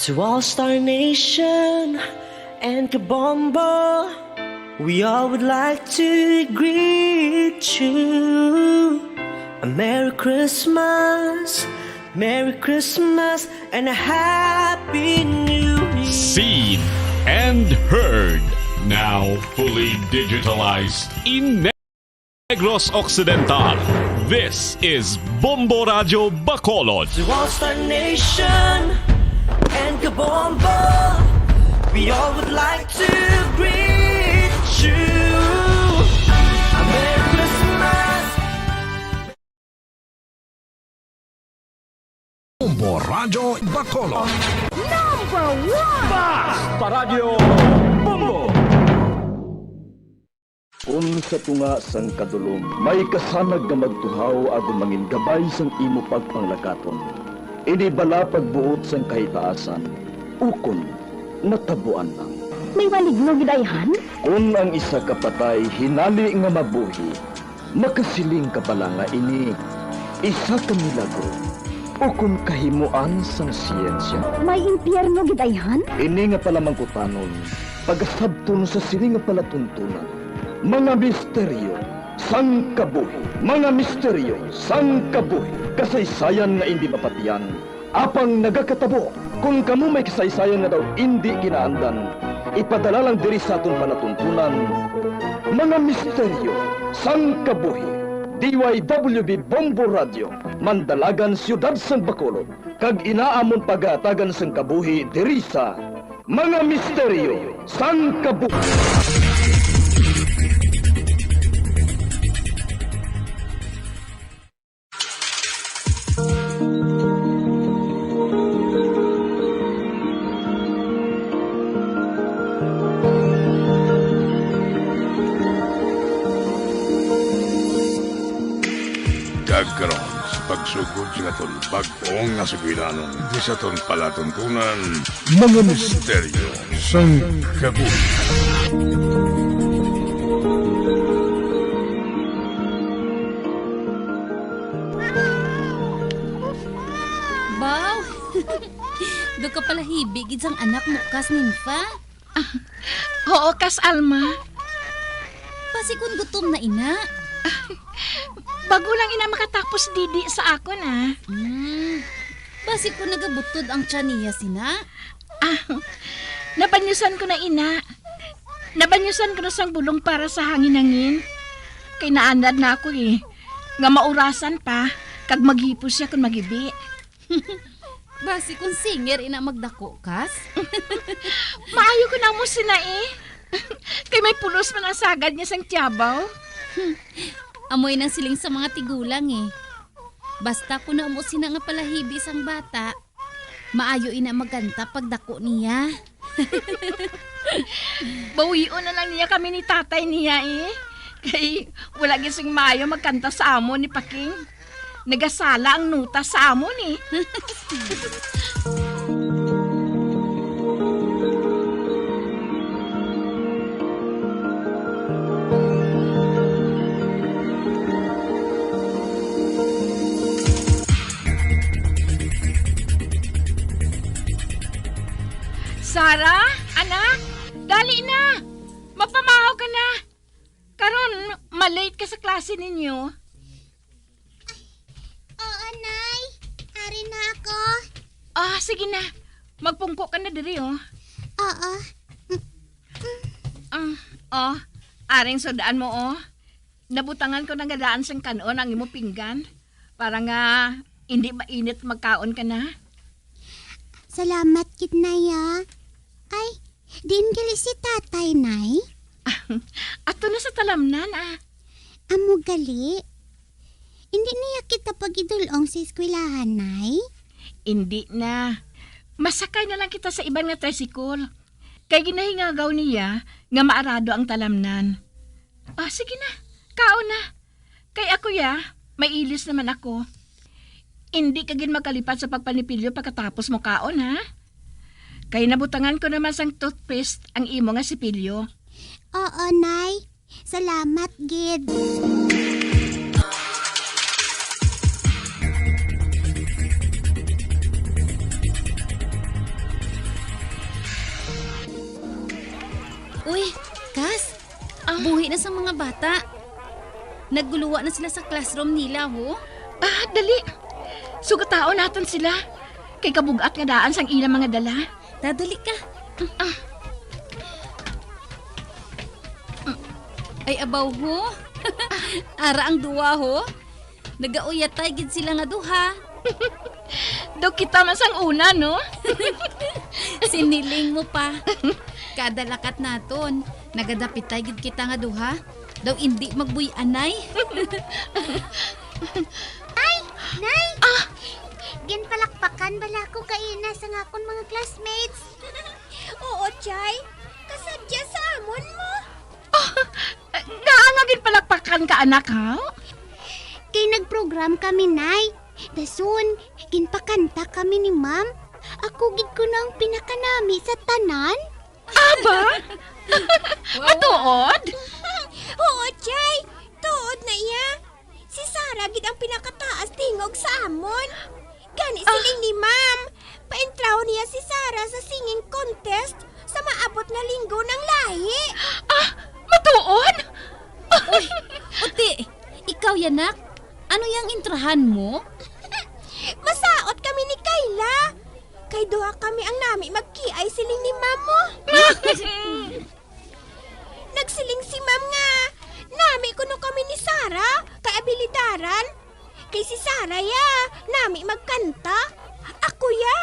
To all Star Nation and Kabombo, we all would like to greet you. A Merry Christmas, and a Happy New Year. Seen and heard, now fully digitalized in Negros Occidental. This is Bombo Radio Bacolod. To all Star Nation and Kabombo, we all would like to greet you. A Merry Christmas. Bombo Radio Bacolod. Number one! Basta Radio Bombo! Unsa tunga sang kadulom, may kasanag nga magtuhaw agon mangin gabay sang imo pagpanglakaton. Ini bala pagbuot sang kahitaasan, ukon natabuan lang. May maligno gidayhan? Kung ang isa kapatay hinali nga mabuhi, makasiling ka pala nga ini isa ka milagro. Ukon kahimuan sang siyensya. May impyerno gidayhan? Ini nga pala mangkutanon, pagasabton sa sini nga pala tuntunan. Mga misteryo sang kabuhi. Mga misteryo sang kabuhi. Kasaysayan nga hindi mapatiyan. Apang nagakatabo. Kung kamo may kasaysayan nga daw hindi kinaandan, ipadala lang diri sa atong palatuntunan. Mga misteryo sang kabuhi. DYWB Bombo Radio, Mandalagan, Siyudad San Bacolod. Kag inaamon pagatagan sang kabuhi diri sa Mga Misteryo sang Kabuhi. Kagkaroon sa pagsugod sa katong bagong nga sugilanon di sa ton palatuntunan, mga misteryo sang Kabuhi. Baw! Do ka pala hibig isang anak mo kas ninfa? Oo, kas Alma. Pasikon gutom na ina. Bago lang ina makatapos didi sa ako na. Pasikon nagabutod ang tiyan niya sina? Nabanyusan ko na ina. Nabanyusan ko na sang bulong para sa hangin-hangin. Kay naandad na ako eh. Nga maurasan pa, kag maghipos siya kung magibi. Pasikon singer ina magdako kas? Maayo ko na mo sina eh. Kay may pulos man ang sagad niya sang tiyabaw. Amoy ng siling sa mga tigulang eh. Basta ko na mo sina nga palahibi sang bata, maayo ina magkanta pagdako niya. Bawion na lang niya kami ni tatay niya eh. Kay wala gising maayo magkanta sa amon ni Paking. Nagasala ang nuta sa amon eh. Sara, anak, dali na. Mapamahaw ka na. Karon, malate ka sa klase ninyo. Oo, Nay. Hari na ako. Sige na. Magpungko ka na diri, oh. Oo. Aring sodaan mo, oh. Nabutangan ko ng gadaan sang kanon ang imo pinggan. Para nga, hindi mainit magkaon ka na. Salamat, kid Nay, ah. Ay, din gali si tatay, Nay. Ato na sa talamnan, ah. Amo gali. Hindi niya kita pagidulong sa eskwelahan, Nay. Hindi na. Masakay na lang kita sa ibang nga tricycle. Kay ginahingagaw niya nga maarado ang talamnan. Sige na. Kaon na. Kay ako may ilis naman ako. Hindi ka gin magkalipat sa pagpanipilyo pagkatapos mo kaon, ha? Kay nabutangan ko naman sang toothpaste ang imo nga sipilyo. Oo, Nay. Salamat, gid. bata. Nagguluwa na sila sa classroom nila, ho. Dali. Sugatao naton sila. Kay kabugat nga daan sang ilang mga dala. Dadali ka. Ay, abaw, ho. Ara ang duwa, ho. Nagauyatay gid sila nga duha. Do kita masang una, no? Siniling mo pa. Kada lakat naton, nagadapitay gid kita nga duha. Daw hindi magbuy-anay. Nay! Ginpalakpakan bala ko kayo na sa ngakon mga classmates. Oo, Chay. Kasadya sa amon mo. Gaangagin palakpakan ka, anak, ha? Kay nagprogram kami, Nay. Dasun, ginpakanta kami ni Ma'am. Ako gid ko nang pinakanami sa tanan. Aba? Matuod? Oo, Chay. Tuod na iya. Si Sarah gid ang pinakataas tingog sa amon. Gani siling ni Ma'am. Paintraw niya si Sarah sa singing contest sa maabot na linggo ng lahi. Matuod? Uti, ikaw yanak. Ano yang intrahan mo? Masaot kami ni Kayla. Kay duha kami ang nami magkiay siling ni Ma'am mo. Nagsiling si Ma'am nga. Nami kuno kami ni Sarah kay abilidaran. Kay si Sarah ya, nami magkanta. Ako ya,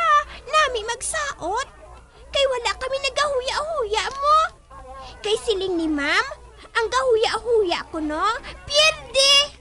nami magsaot. Kay wala kami nagahuya-huya mo. Kay siling ni Ma'am, ang gahuya-huya ko no, pierde.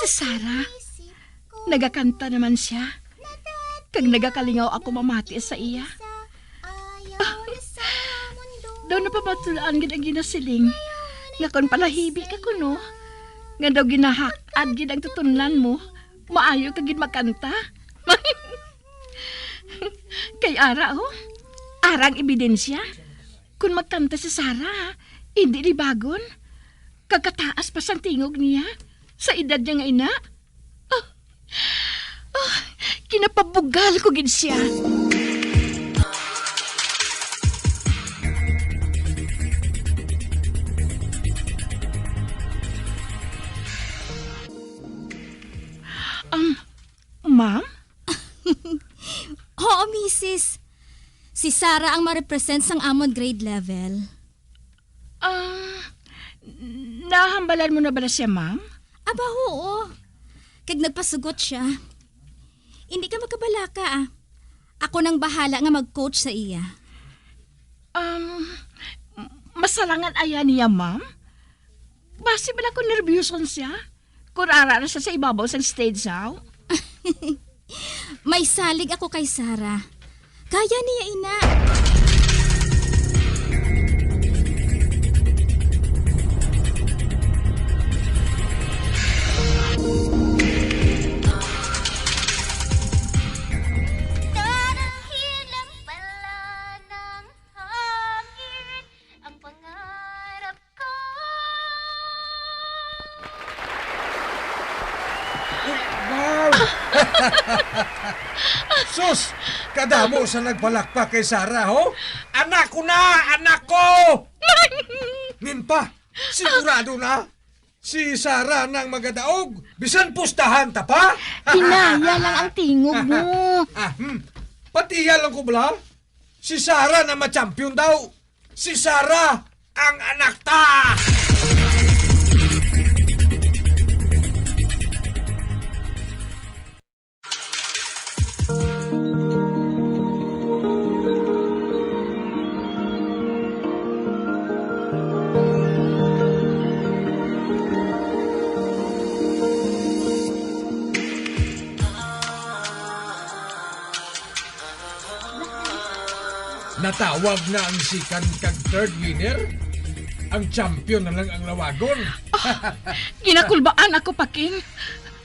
Si Sarah, nagakanta naman siya. Kag nagakalingaw ako mamati sa iya. Daw napapatulaan gid ang ginasiling. Nga kon palahibi ka kuno. Nga daw ginahakad gid ang tutunlan mo. Maayo ka gid makanta. Kay ara arang ebidensya. Kung magkanta si Sarah, hindi libagon. Kagkataas pa sang tingog niya. Sa edad niya nga ina. Kinapabugal ko gid siya. Ma'am? Oo, misis. Si Sarah ang ma-represent sang amon grade level. Nahambalan mo na ba siya, ma'am? Aba, oo. Kag nagpasugot siya. Hindi ka magkabalaka. Ako nang bahala nga mag-coach sa iya. Masalangan aya niya, ma'am? Basi bala ko nervyoson siya? Kung ara na siya sa ibabaw sa stage how? May salig ako kay Sarah. Kaya niya, ina. Sus! Kadamo sa nagpalakpak kay Sarah, ho? Anak ko na! Anak ko! Ninpa, sigurado na. Si Sarah nang magadaog. Bisan pustahan ta pa? Hinaya lang ang tingog mo. Patiya lang ko bala. Si Sarah na ma-champion daw. Si Sarah ang anak ta! Natawag na ang second kag third winner. Ang champion na lang ang lawagon. Ginakulbaan ako, Paking.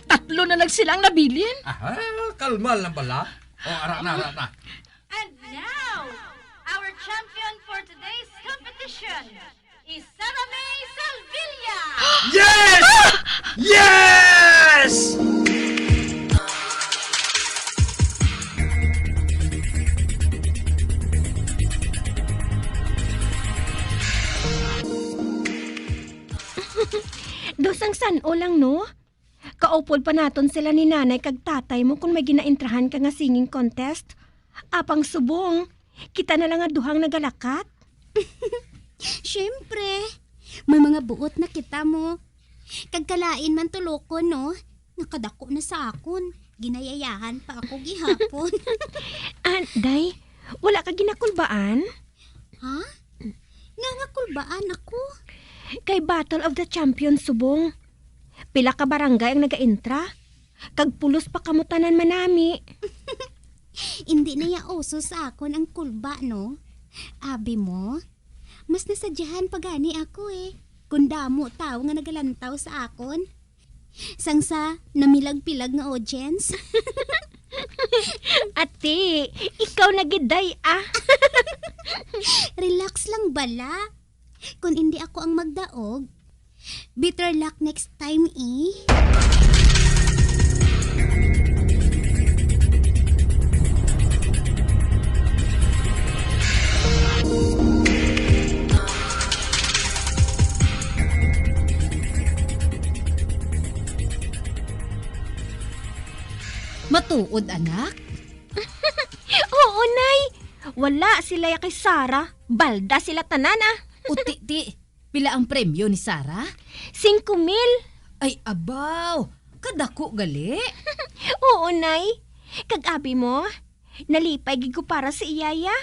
3 na lang silang nabilin. Aha, kalmal lang pala. O, ara na. And now, our champion for today's competition is Sarah May Salvilla. Yes! Yes! Dosang san-o lang, no? Kaupod pa naton sila ni nanay kag tatay mo kung may ginaintrahan ka nga singing contest. Apang subong, kita na lang nga duhang nagalakat. Siyempre, may mga buot na kita mo. Kagkalain man tuloko, no? Nakadako na sa akon. Ginayayahan pa ako gihapon. Day, wala ka ginakulbaan? Ha? Nangakulbaan ako? Kay Battle of the Champions subong. Pila ka barangay ang nagaintra. Kag pulos pa kamutanan manami. Hindi na ya uso sa akon ang kulba, no? Abi mo, mas nasadyahan pa gani ako eh. Kung damo tao nga nagalantaw sa akon. Sangsa namilag-pilag nga audience. Ate, ikaw na giday ah. Relax lang bala. Kung hindi ako ang magdaog, better luck next time eh. Matuod, anak? Oo, Nay. Wala sila ya kay Sarah. Balda sila tanan ah. Uti-ti, pila ang premyo ni Sarah? 5,000. Ay, abaw, kadako gali. Oo, Nay. Kag-abi mo, nalipay gid ko para sa iyaya.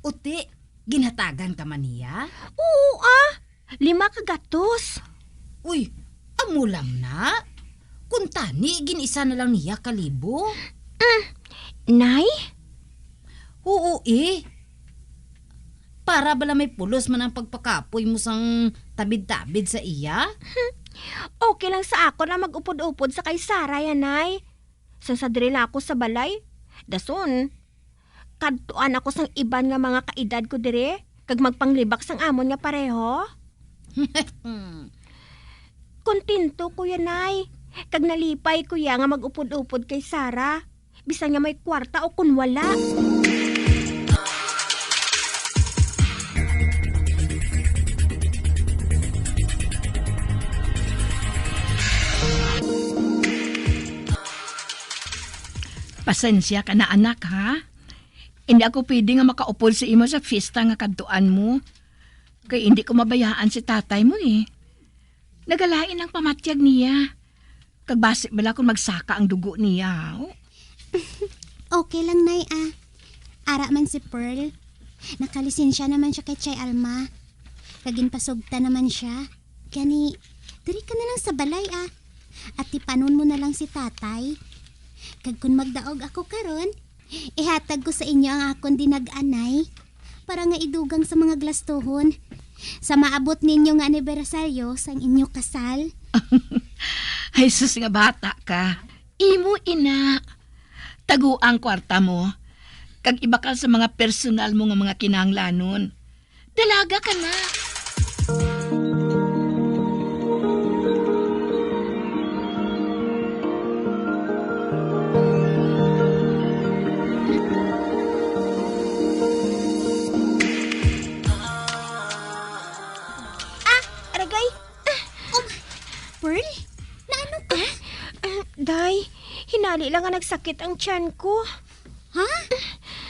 Uti, ginhatagan ka man niya? Oo ah. 5 kagatos. Uy, amo lang na. Kung tani, ginisa na lang niya kalibo. Nay? Oo Para bala may pulos man ang pagpakapoy mo sang tabid-tabid sa iya? Okay lang sa ako na mag-upod-upod sa kay Sarah yan, Nay. Sansadri lang ako sa balay. Dason, kadtuan ako sang iban nga mga kaedad ko dire, kag magpanglibak sang amon nga pareho. Kontento ko yan, Nay. Kag nalipay ko ya nga mag-upod-upod kay Sarah. Bisan nga may kwarta o kun wala. Pasensya ka na anak ha. Hindi ako pwede nga makaupol sa imo sa fiesta nga kadtuan mo. Kay hindi ko mabayaan si tatay mo eh. Nagalain ang pamatyag niya. Kagbasi bala kung magsaka ang dugo niya. Oh. Okay lang, Nay ah. Ara man si Pearl. Nakalisensya naman siya kay Chay Alma. Kaginpasugta naman siya. Gani, diri ka na lang sa balay ah. At tipanon mo na lang si tatay. Kag kung magdaog ako karon, ihatag ko sa inyo ang akon dinag-anay. Para nga idugang sa mga glastuhon. Sa maabot ninyo nga anibersaryo sang inyo kasal. Ay sus nga bata ka. Imo ina. Tagu ang kwarta mo. Kag iba ka sa mga personal mo nga mga kinahanglanon. Dalaga ka na. Aragay, Pearl, naano ka? Day, hinali lang nga nagsakit ang tiyan ko. Ha?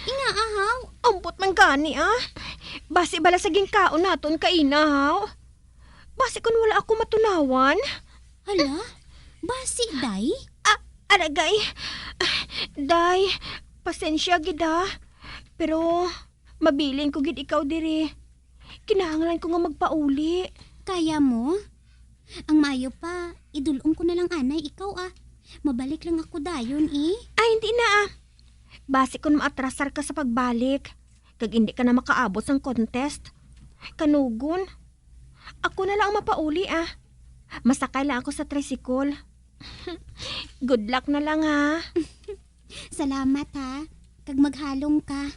Inaahaw? Ambot man gani ah. Basi bala sa gingkaon naton kainahaw. Basi kun wala ako matunawan. Hala? Basi, day? Aragay. Day, pasensya gid ah. Pero mabilin ko gid ikaw diri. Kinahanglan ko nga magpauli. Kaya mo? Ang mayo pa, idulong ko na lang anay, ikaw ah. Mabalik lang ako dayon eh. Ay, hindi na ah. Basi kung maatrasar ka sa pagbalik. Kag hindi ka na makaabot sang contest. Kanugon. Ako na lang ang mapauli ah. Masakay lang ako sa tricycle. Good luck na lang ha. Salamat ha. Kag maghalong ka.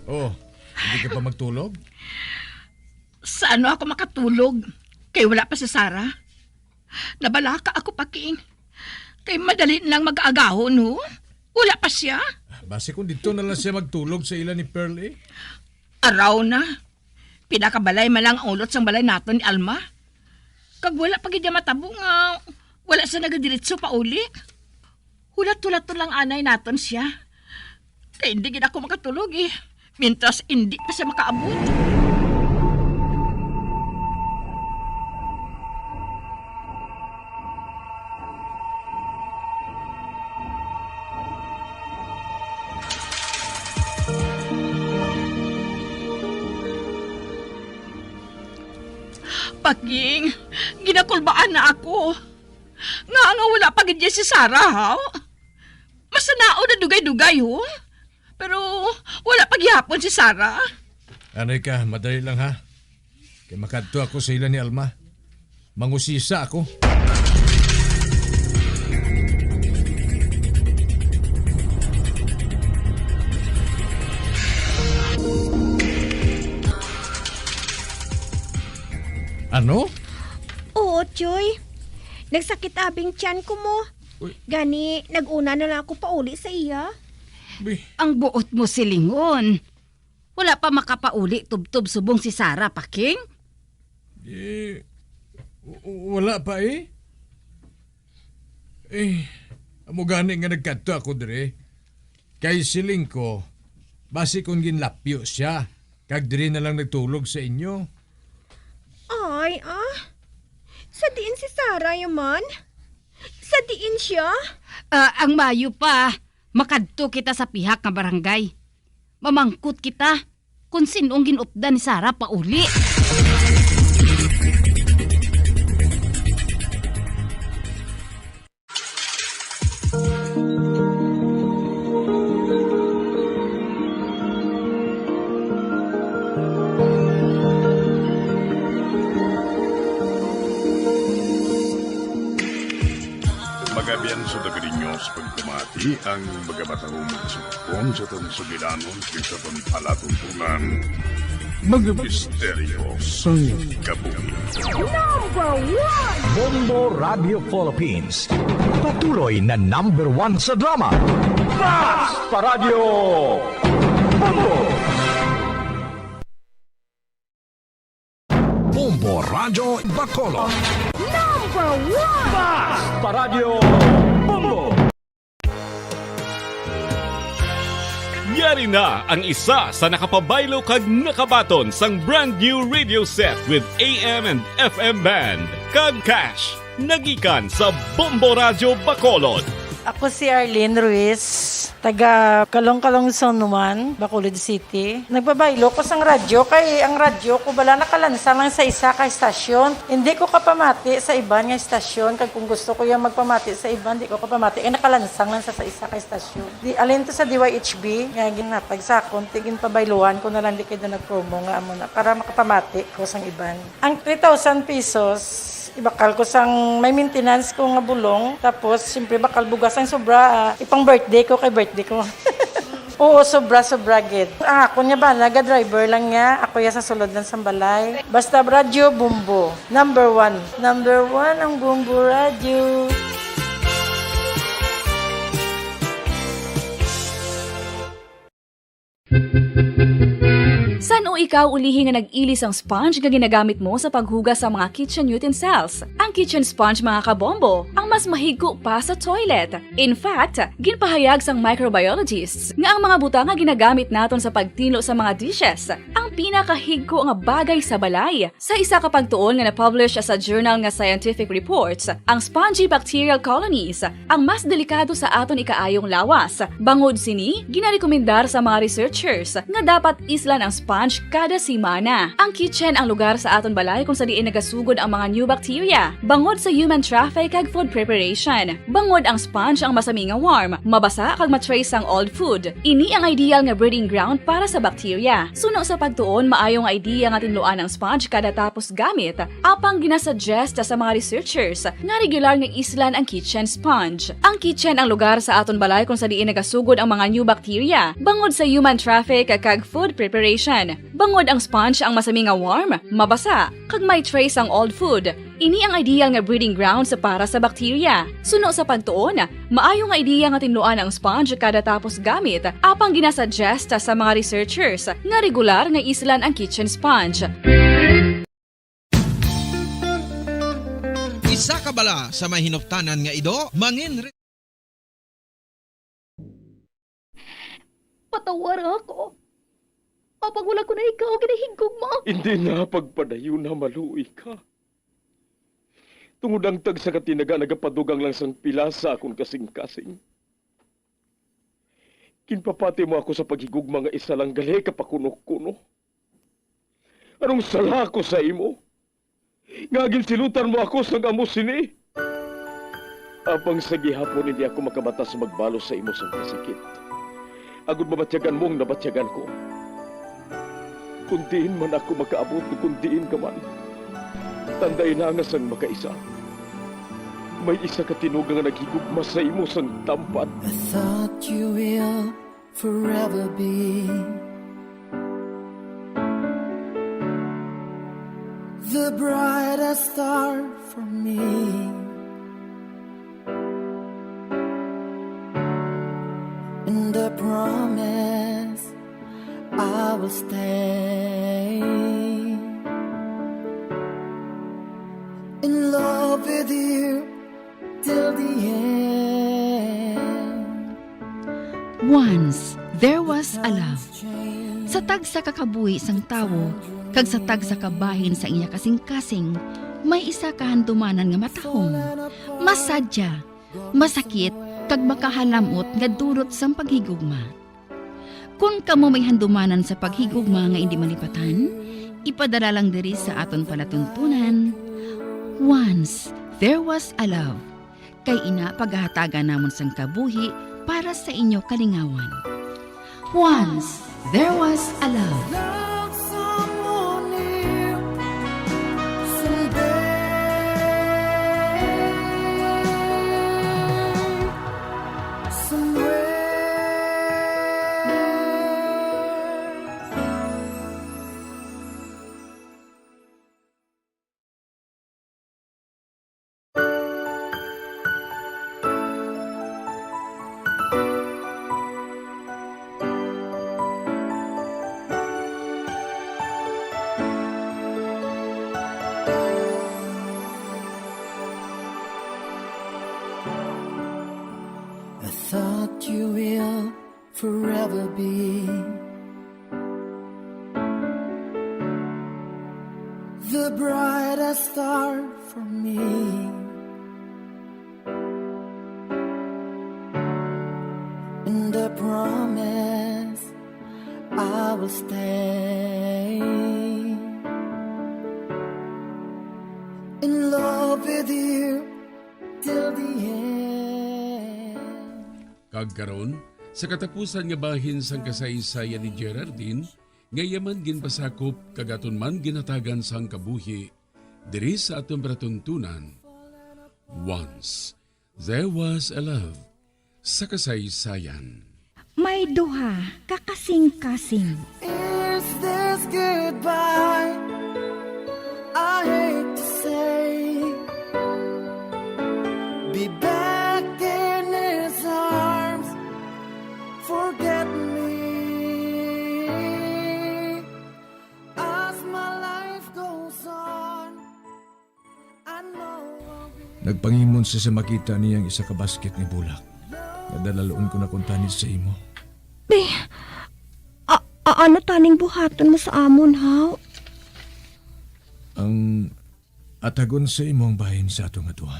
Oh, hindi ka pa magtulog? Sa ano ako makatulog? Kay wala pa si Sarah. Nabalaka ako, Paking. Kay madali lang mag-aagahon, no? Wala pa siya. Base kung dito na lang siya magtulog sa ilan ni Pearl eh. Araw na. Pinakabalay malang ang ulot sang balay nato ni Alma. Kag wala pa gid matabo nga wala sa nagadiretso pa uli. Hulat-hulat to lang anay naton siya. Kay hindi gid ako makatulog eh. Mintas hindi pa siya makaabot. Paking, ginakulbaan na ako. Nga wala pa gid si Sarah, ha? Masanao na dugay-dugay, ho? Pero wala pa gihapon si Sarah. Anay ka, madali lang ha. Kaya makadto ako sa ilan ni Alma. Mangusisa ako. Ano? Oo, Choy. Nagsakit abing tiyan ko mo. Uy. Gani, nag-una na lang ako pauli sa iya. Ang buot mo silingon. Wala pa makapauli tubtob subong si Sarah, Paking. Eh, wala pa eh. Eh, amo gani nga nagkadto ako dire. Kay siling ko, basi kung ginlapyo siya, kag dire na lang nagtulog sa inyo. Ay, sa diin si Sarah yaman? Sa diin siya? Ang mayo pa, makadto kita sa pihak nga barangay. Mamangkot kita kung sinong ginupdan ni Sarah pauli. Magabian sa dagarinyo sa pagpamati ang magabatahong sukon sa tansugilanon sa palatuntunan. Mga misteryo sa Kabuhi. Bombo Radio Philippines. Patuloy na #1 sa drama. Basta Radio Bombo! Bombo Radio Bacolod. Basta Radio Bombo! Yari na ang isa sa nakapabaylo kag nakabaton sang brand new radio set with AM and FM band. Kag cash, nagikan sa Bombo Radio Bacolod. Ako si Arlene Ruiz, taga Kalong-Kalong Zone 1, Bacolod City. Nagbabaylo ko sang radyo, kay ang radyo ko bala nakalansa lang sa isa ka estasyon. Hindi ko kapamati sa iban nga estasyon, kag kung gusto ko yung magpamati sa iban, hindi ko kapamati, kay nakalansang lang sa isa ka estasyon. Alin to sa DYHB, nga ginapag sa akon, tigin pabayluan ko na lang di kayo na nag-promo nga amo na, para makapamati ko sang iban. Ang 3,000 pesos, ibakal ko sang may maintenance ko nga bulong, tapos siyempre bakal bugas ang sobra, ipang birthday ko kay birthday ko. Oo, sobra gid. Ako niya ba, naga-driver lang niya, ako ya sa sulod ng sambalay. Basta radyo, Bumbo. #1. #1 ang Bumbo Radio. Saan o ikaw ulihi nga nag-ilis ang sponge nga ginagamit mo sa paghugas sa mga kitchen utensils? Ang kitchen sponge mga kabombo, ang mas mahigko pa sa toilet. In fact, ginpahayag sang microbiologists nga ang mga butang nga ginagamit naton sa pagtilo sa mga dishes, ang pinakahigko nga bagay sa balay. Sa isa ka pagtuon nga na-publish sa journal nga Scientific Reports, ang spongy bacterial colonies ang mas delikado sa aton ikaayong lawas. Bangod sini, ginarekomendar sa mga researchers nga dapat islan ang sponge sponge kada semana. Ang kitchen ang lugar sa aton balay kung sa diin nagasugod ang mga new bacteria, bangod sa human traffic kag food preparation. Bangod ang sponge ang masami nga warm, mabasa kag matrace ang old food. Ini ang ideal nga breeding ground para sa bacteria. Suno sa pagtuon, maayong idea nga tinluan ang sponge kada tapos gamit, apang ginasuggest sa mga researchers nga regular nga islan ang kitchen sponge. Ang kitchen ang lugar sa aton balay kung sa diin nagasugod ang mga new bacteria, bangod sa human traffic kag food preparation. Bangod ang sponge ang masami nga warm, mabasa, kag may trace ang old food. Ini ang ideal nga breeding ground sa para sa bacteria. Suno sa pagtuon, maayo nga idea nga tinluan ang sponge kada tapos gamit, apang ginasuggest sa mga researchers nga regular nga islan ang kitchen sponge. Isa ka bala sa mahinuptanan nga ido, mangin Patawar ako. Apag wala ko na ikaw, ginahigog mo. Hindi na pagpadayo na maluoy ka. Tungod ang tag sa katinaga nagapadugang lang sang pila sa akong kasing-kasing. Kinpapati mo ako sa paghigugma nga isa lang gali kapakuno-kuno. Anong sala ko sa imo? Ngagin silutan mo ako sang amo sini. Apang sa gihapon hindi ako makabatas magbalo sa imo sang kasakit. Agud mabatyagan mong nabatyagan ko. Kundiin man ako makaabot, kundiin ka man. Tanday na nga sang makaisa. May isa ka tinugang nga naghigugma sa imo sang tampan. I thought you will forever be the brightest star for me. And I promise I will stay in love with you till the end. Once, there was a love. Sa tag sa kakabuhi sang tawo, kag sa tag sa kabahin sa iya kasing-kasing, may isa kahandumanan nga matahong, masadya, masakit, kag makahalamot nga durot sang paghigugma. Kung kamo may handumanan sa paghigugma nga hindi malipatan, ipadala lang diri sa aton palatuntunan. Once, there was a love. Kay ina paghahatagan namon sang kabuhi para sa inyo kalingawan. Once, there was a love. Love someone new someday. Somewhere. I thought you will forever be the brightest star for me. And I promise I will stay in love with you till the end. Kagkaron, sa katapusan nga bahin sang kasaysayan ni Geraldine, ngayaman ginpasakop kagaton man ginatagan sang kabuhi, diri sa atong pratuntunan. Once, there was a love sa kasaysayan. May duha, kakasing-kasing. Is this goodbye? I hate to say, be back in his arms, forget me. As my life goes on, I know I'll be. Nagpangimon siya sa makita niyang isa ka basket ni bulak. Nadalaloon ko na kuntanis sa imo. Ano taning buhaton mo sa amon, ha? Ang atagon sa imo ang bahin sa atong aduha.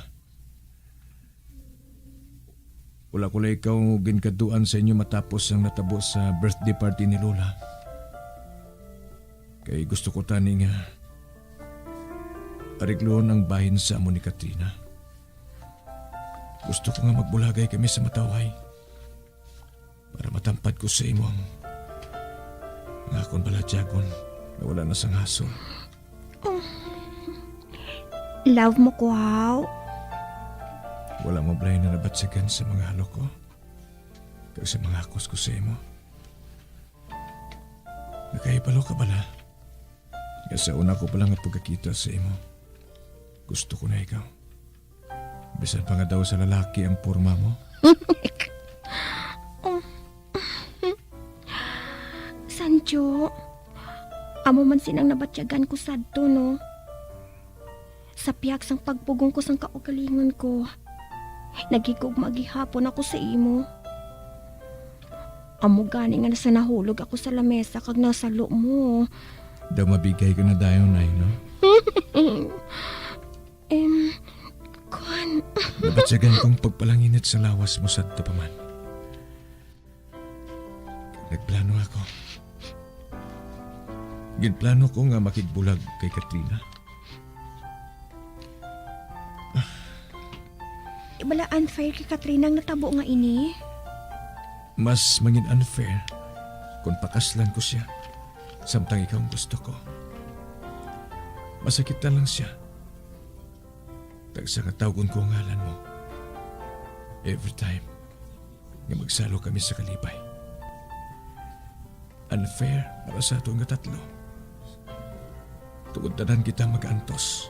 Wala ko lang ikaw ginkaduan sa inyo matapos ang natabo sa birthday party ni Lola. Kay gusto ko tani nga arigloon ang bahin sa amo ni Katrina. Gusto ko nga magbulagay kami sa mataway para matampad ko sa imo ang nga akong baladyagon na wala na sang hasol. Love mo ko, haw. Wala mo blay na nabatsagan sa mga halo ko kag sa mga akos ko sa imo. Nakaibalo ka bala? Nga sa una ko palang at pagkakita sa imo. Gusto ko na ikaw. Bisan pa nga daw sa lalaki ang porma mo. Sancho, amo man sinang nabatyagan ko sadto, no? Sa piyak sang pagpugong ko sang kaugalingon ko, nagigugma gihapon ako sa imo. Amo gani nga nasa nahulog ako sa lamesa kag nasalo mo. Daw mabigay ka na dayon ay, no? Kuan. Nabatsagan kong pagpalanginit sa lawas mo sa tapaman. Nagplano ako. Ginplano ko nga makigbulag kay Katrina. Ibala unfair kay Katrina ang natabo nga ini. Mas mangin unfair kung pakaslan ko siya samtang ikaw ang gusto ko. Masakit na lang siya. Tagsa katawgon ko ang ngalan mo. Every time nga magsalo kami sa kalipay. Unfair para sa atong tatlo. Tungod tanan kita mag-antos.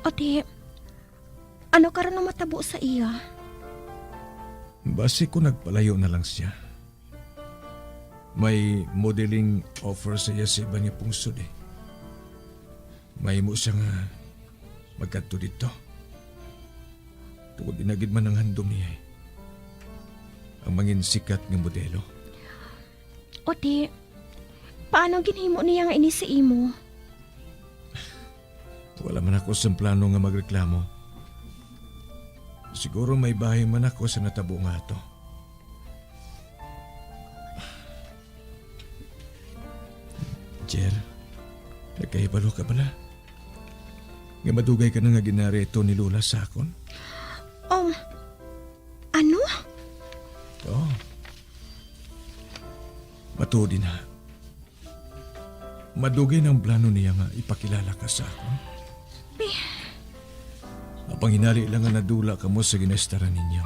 Ate, ano ka rin matabo sa iya? Base ko nagpalayo na lang siya. May modeling offer sa iya sa iba niya pungsod eh. May mo siya nga magkanto dito. Tungod inagid man ang handom niya eh. Ang mangin sikat ng modelo. Ate, paano ginhimo niya nga ini sa imo? Wala man ako sa plano nga magreklamo. Siguro may bahay man ako sa natabo nga to. Jer, nagkahibalo ka pala? Nga madugay ka na nga ginari ito ni Lola sa akon? Ano? Oo. Matudi na. Madugay ng plano niya nga ipakilala ka sa akon. Apang hinali lang nga nadula ka mo sa ginestaran ninyo.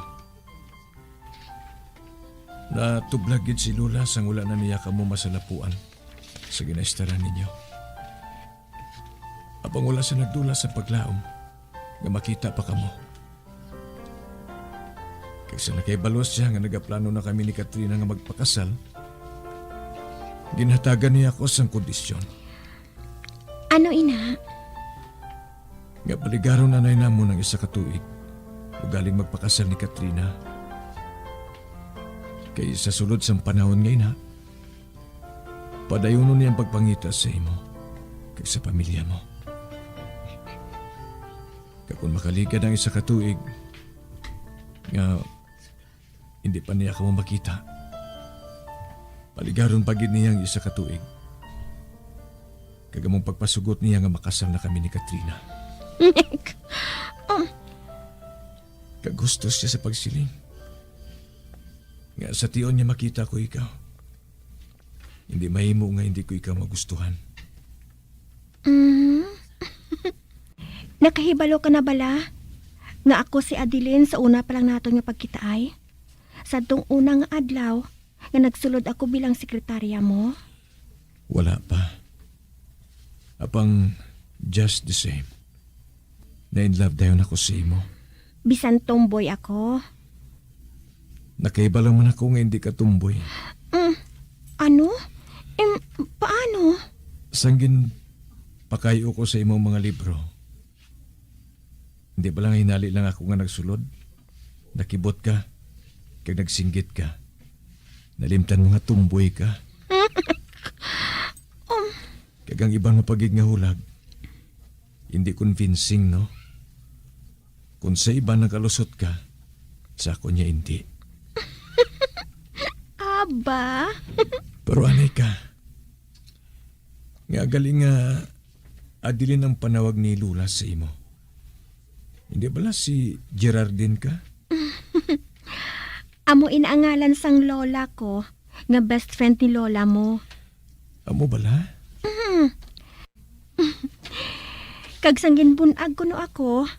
Natublagid si Lola sang wala na niya ka mo masalapuan sa ginestaran ninyo. Apang wala sa nagdula sa paglaom nga makita pa ka mo. Kaysa nakaibalos siya nga nagaplano na kami ni Katrina nga magpakasal, ginhatagan niya ako sang kondisyon. Ano, ina? Nga paligaron na nay namo ng isa katuig o galing magpakasal ni Katrina. Kay sa sulod sang panahon ngayon ha, padayunon niya ang pagpangita sa imo kay sa pamilya mo. Kapag makaligad ang isa katuig, nga hindi pa niya ka mo makita, paligaron pagid niya ang isa katuig. Kagamong pagpasugot niya nga makasal na kami ni Katrina. Kagusto siya sa pagsiling. Nga sa tiyon niya makita ko ikaw. Hindi mahimo nga hindi ko ikaw magustuhan. Nakahibalo ka na bala? Nga ako si Adeline sa una pa lang nato nga pagkitaay? Sa tong unang adlaw nga nagsulod ako bilang sekretarya mo? Wala pa. Apang just the same. Na-in-love dayon ako sa imo. Bisan tomboy ako? Nakaiba lang man ako nga hindi ka tumboy. Ano? Paano? Sanggin pakayo ko sa imong mga libro. Hindi ba lang hinali lang ako nga nagsulod? Nakibot ka, kag nagsinggit ka. Nalimtan mo nga tumboy ka. Kag ang ibang mapagig nga hulag, hindi convincing, no? Kung sa iba nakalusot ka, sa ako niya hindi. Aba? Pero anay ka. Nga galing nga adilin ang panawag ni Lula sa imo. Hindi bala si Gerardine ka? Amo inaangalan sang lola ko, nga best friend ni lola mo. Amo bala? Kag sang ginbunag ko no ako,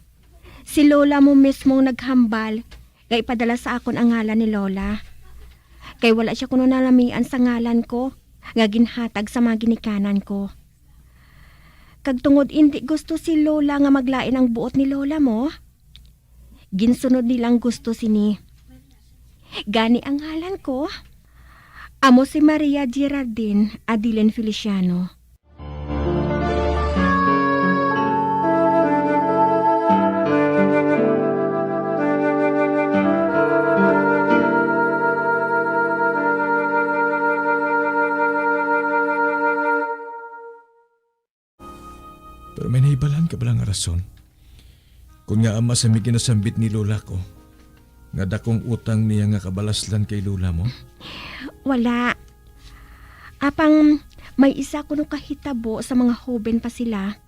si lola mo mismong naghambal, nga ipadala sa akon ang ngalan ni lola. Kay wala siya kuno nalamian sa ngalan ko, nga ginhatag sa mga ginikanan ko. Kag tungod hindi gusto si lola nga maglain ang buot ni lola mo, ginsunod nilang gusto sini. Gani ang ngalan ko, amo si Maria Gerardine Adilen Feliciano. Pero may naibalan ka balang rason. Kung nga ama sa may ginasambit ni lola ko, nga dakong utang niya nga kabalaslan kay lola mo? Wala. Apang may isa ko no kahitabo sa mga hoben pa sila,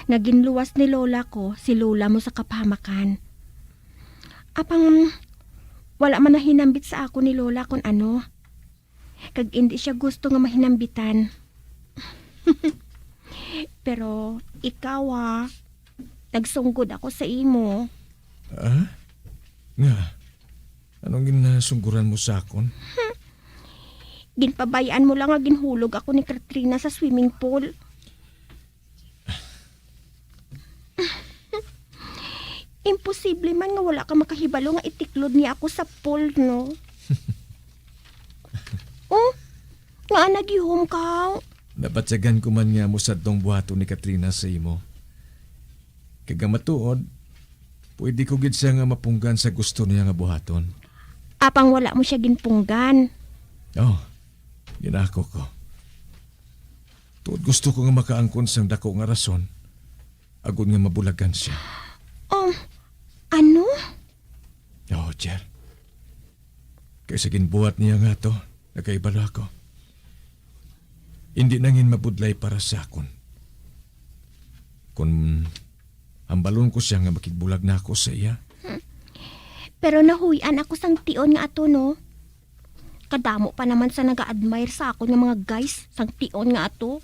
nga ginluwas ni lola ko si lola mo sa kapahamakan. Apang wala man na hinambit sa ako ni lola kung ano. Kag hindi siya gusto nga mahinambitan. Pero ikaw nagsunggod ako sa imo. Nga? Anong ginasungguran mo sa akon? Ginpabayaan mo lang nga ginhulog ako ni Katrina sa swimming pool. Imposible man nga wala ka makahibalo nga itiklod niya ako sa pool, no? Oh, nga nagihom ka. Napatsagan ko man nga mo sa tong buhato ni Katrina sa imo. Kagamatuod, pwede ko gid siya nga mapunggan sa gusto niya nga buhaton. Apang wala mo siya ginpunggan. Oh, ginako ko. Tuod gusto ko nga makaangkon sang dako nga rason, agon nga mabulagan siya. Ano? Oh, Jer. Kaysa ginbuhat niya nga to, nakaibala ko. Hindi nangin mabudlay para sa akon. Kung hambalon ko siya nga makigbulag na ako sa iya. Pero nahuyan ako sang tion nga ato, no? Kadamo pa naman sa naga-admire sa ako ng mga guys sang tion nga ato.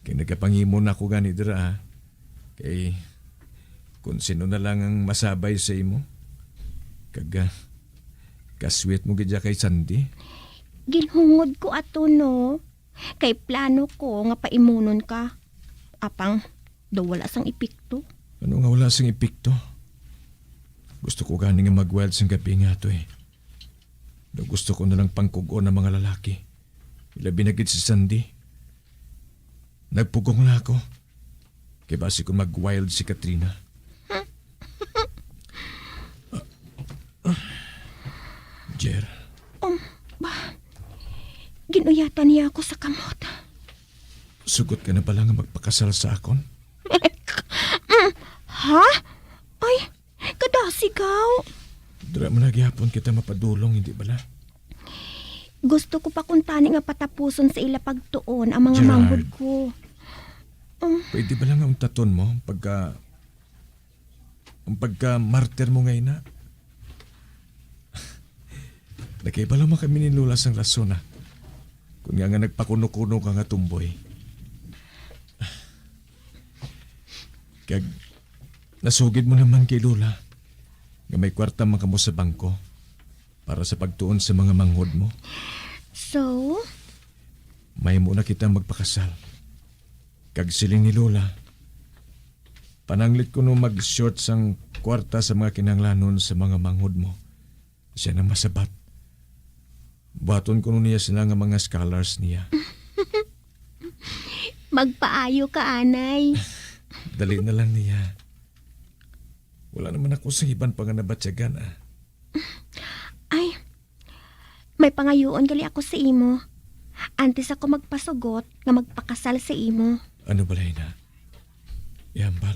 Kaya nagapangimon ako gani dira. Kay kung sino na lang ang masabay sa imo. Kasweet mo gidya kay Sandy. Ginhungod ko ato, no? Kay plano ko nga paimunon ka. Apang, daw wala sang epekto. Ano nga wala sang epekto? Gusto ko gani nga mag-wild sang gabi nga to eh. Daw gusto ko nalang pangkugon ng mga lalaki. Ilabi na gid si Sandy. Nagpugong na ako. Kaya basi ko mag-wild si Katrina. Jer. Ginuyatan niya ako sa kamot. Sugot ka na pala nga magpakasal sa akon? Ha? Ay, kadasigaw. Dira mo nagyapon kita mapadulong, hindi bala? Gusto ko pa kung tani nga patapuson sa ila pagtuon ang mga Gerard, manghod ko. Pwede ba lang ang taton mo pagka martyr mo ngayon na? Nakaiba lang kami ni Lula sang rason na. Kung nga nagpakuno-kuno ka nga tumboy. Kag nasugid mo naman kay Lula nga may kwarta man kamo sa bangko para sa pagtuon sa mga manghod mo. So? May muna kita magpakasal. Kag siling ni Lula, pananglit ko no mag-short sang kwarta sa mga kinanglanon sa mga manghod mo. Siya na masabat. Baton ko niya sila nga mga scholars niya. Magpaayo ka, anay. Dali na lang niya. Wala naman ako sa iban pa nga nabatyagan Ay, may pangayoon gali ako sa imo. Antes ako magpasugot nga magpakasal sa imo. Ano balay na? Yambal.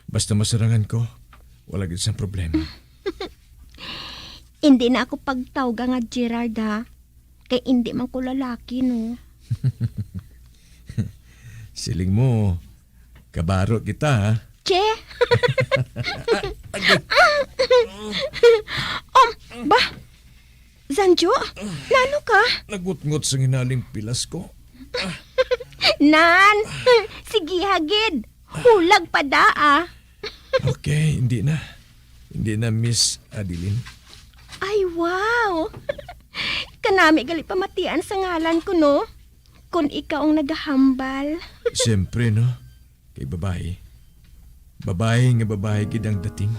Basta masarangan ko, wala gid sang problema. Hindi na ako pagtawga nga Gerard, ha? Kay hindi man ko lalaki, no? Siling mo, kabaro kita ha. Che? Ba? Sanjo, lalo ka? Nagut-ngut sa hinaling pilas ko. Nan, sige hagid. Hulag pa daa. Okay, hindi na. Hindi na, Miss Adeline. Ay, wow. Kanami gali pamatian sa ngalan ko, no? Kung ikaw ang naghahambal. Siyempre, no? Kay babae. Babae nga babae gidang dating.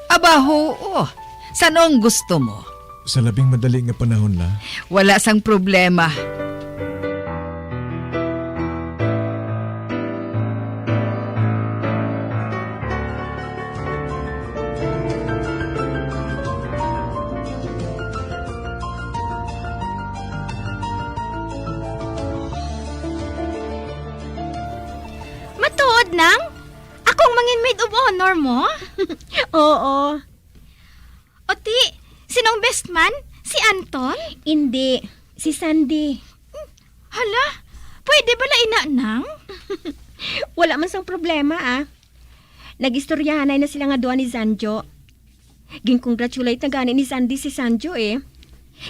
Abaho, saan ang gusto mo? Sa labing madali nga panahon la. Wala sang problema. Matuod nang? Akong mangin maid of honor mo? Oo. Oti, sinong best man? Si Anton? Hindi, si Sandy. Hala, pwede bala ina nang? Wala man sang problema, ah. Nag-istoryahanay na sila nga doon ni Sanjo. Ging-congratulate na gani ni Sandy si Sanjo eh.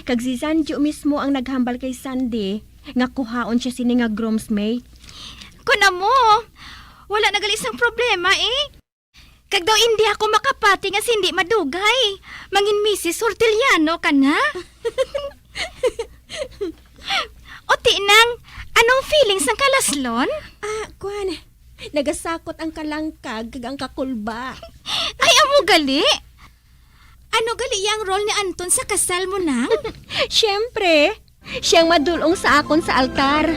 Kag si Sanjo mismo ang naghambal kay Sandy, nga kuhaon siya sini nga groomsmate. Kuna mo, wala nagali isang problema eh. Kag daw hindi ako makapati nga hindi madugay. Mangin Mrs. Horteliano ka na. Oti nang, anong feelings ng kalaslon? Kwan, nagasakot ang kalangkag kag ang kakulba. Ay, amo gali? Ano gali yang role ni Anton sa kasal mo nang? Siyempre, siyang madulong sa akon sa altar.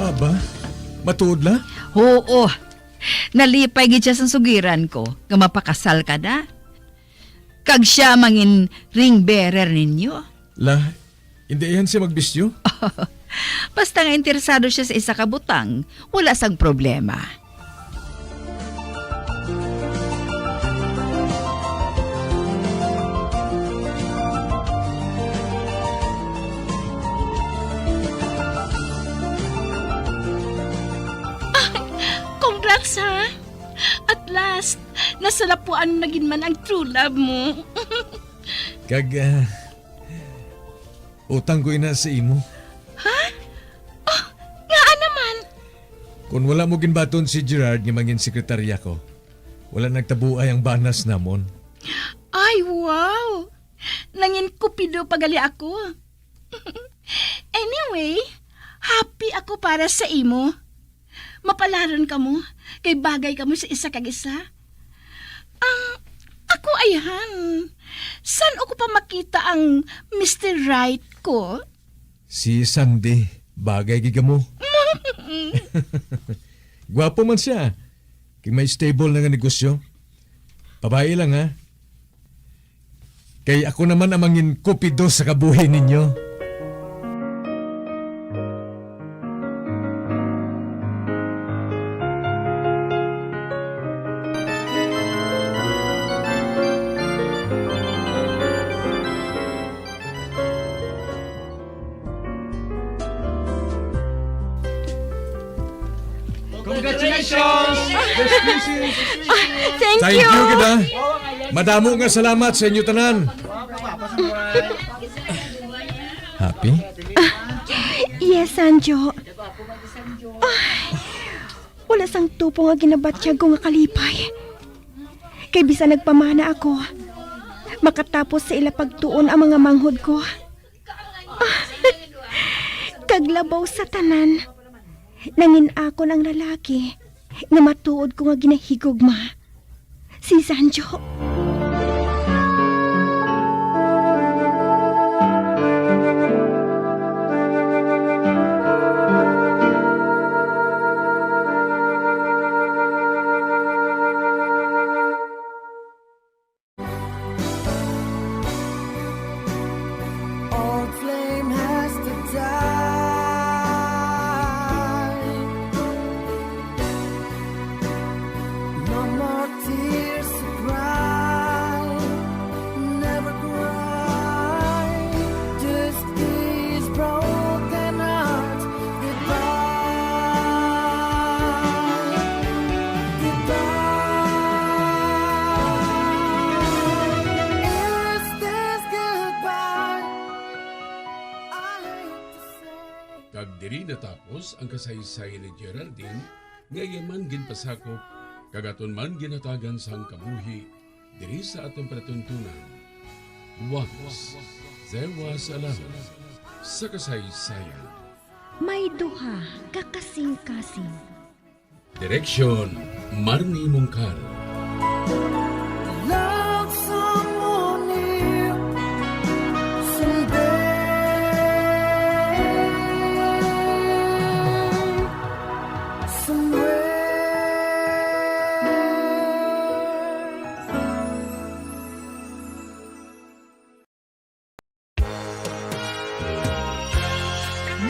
Aba, matuod la? Oo, nalipay gid siya sa sugiran ko, nga mapakasal ka na. Kag siya mangin ring bearer ninyo. La, hindi yan siya magbisyo? Basta nga interesado siya sa isa ka butang, wala sang problema. Congrats ha! At last, nasalapuan na gin man ang true love mo. Kag, utang ko ina sa imo. Ha? Oh, nga naman. Kung wala mo ginbaton si Gerard nga mangin sekretarya ko, wala nagtabuay ang banas namon. Ay, wow! Nangin kupido pagali ako. Anyway, happy ako para sa imo. Mapalaron ka mo, kay bagay ka mo sa isa kag isa. Ako ayan. Saan ako pa makita ang Mr. Right ko? Si Sandy, bagay giga mo. Gwapo man siya. Kay may stable na nga negosyo. Babae lang ha. Kay ako naman amangin kupido sa kabuhi ninyo. Congratulations! Thank Thank you! you kita. Madamo nga salamat sa inyo tanan. Happy? Yes, Sanjo. Wala sang tupo nga ginabatyag ko nga kalipay. Kay bisa nagpamana ako, makatapos sa ila pagtuon ang mga manghod ko. Kaglabaw sa tanan, nangin ako ng lalaki nga matuod ko nga ginahigugma, si Sanjo. Old flame has to die. No more tears to cry. Never cry. Just these broken hearts. Goodbye. Goodbye. Is this goodbye? Kag diri natapos ang kasaysayan ni Geraldine, ngayaman ginpasakop, kagaton man ginatagan sang kabuhi, diri sa atong patuntunan. Once, there was a love sa kasaysayan. May duha, kakasing-kasing. Direksyon, Marnie Mongkal. Love someone new someday.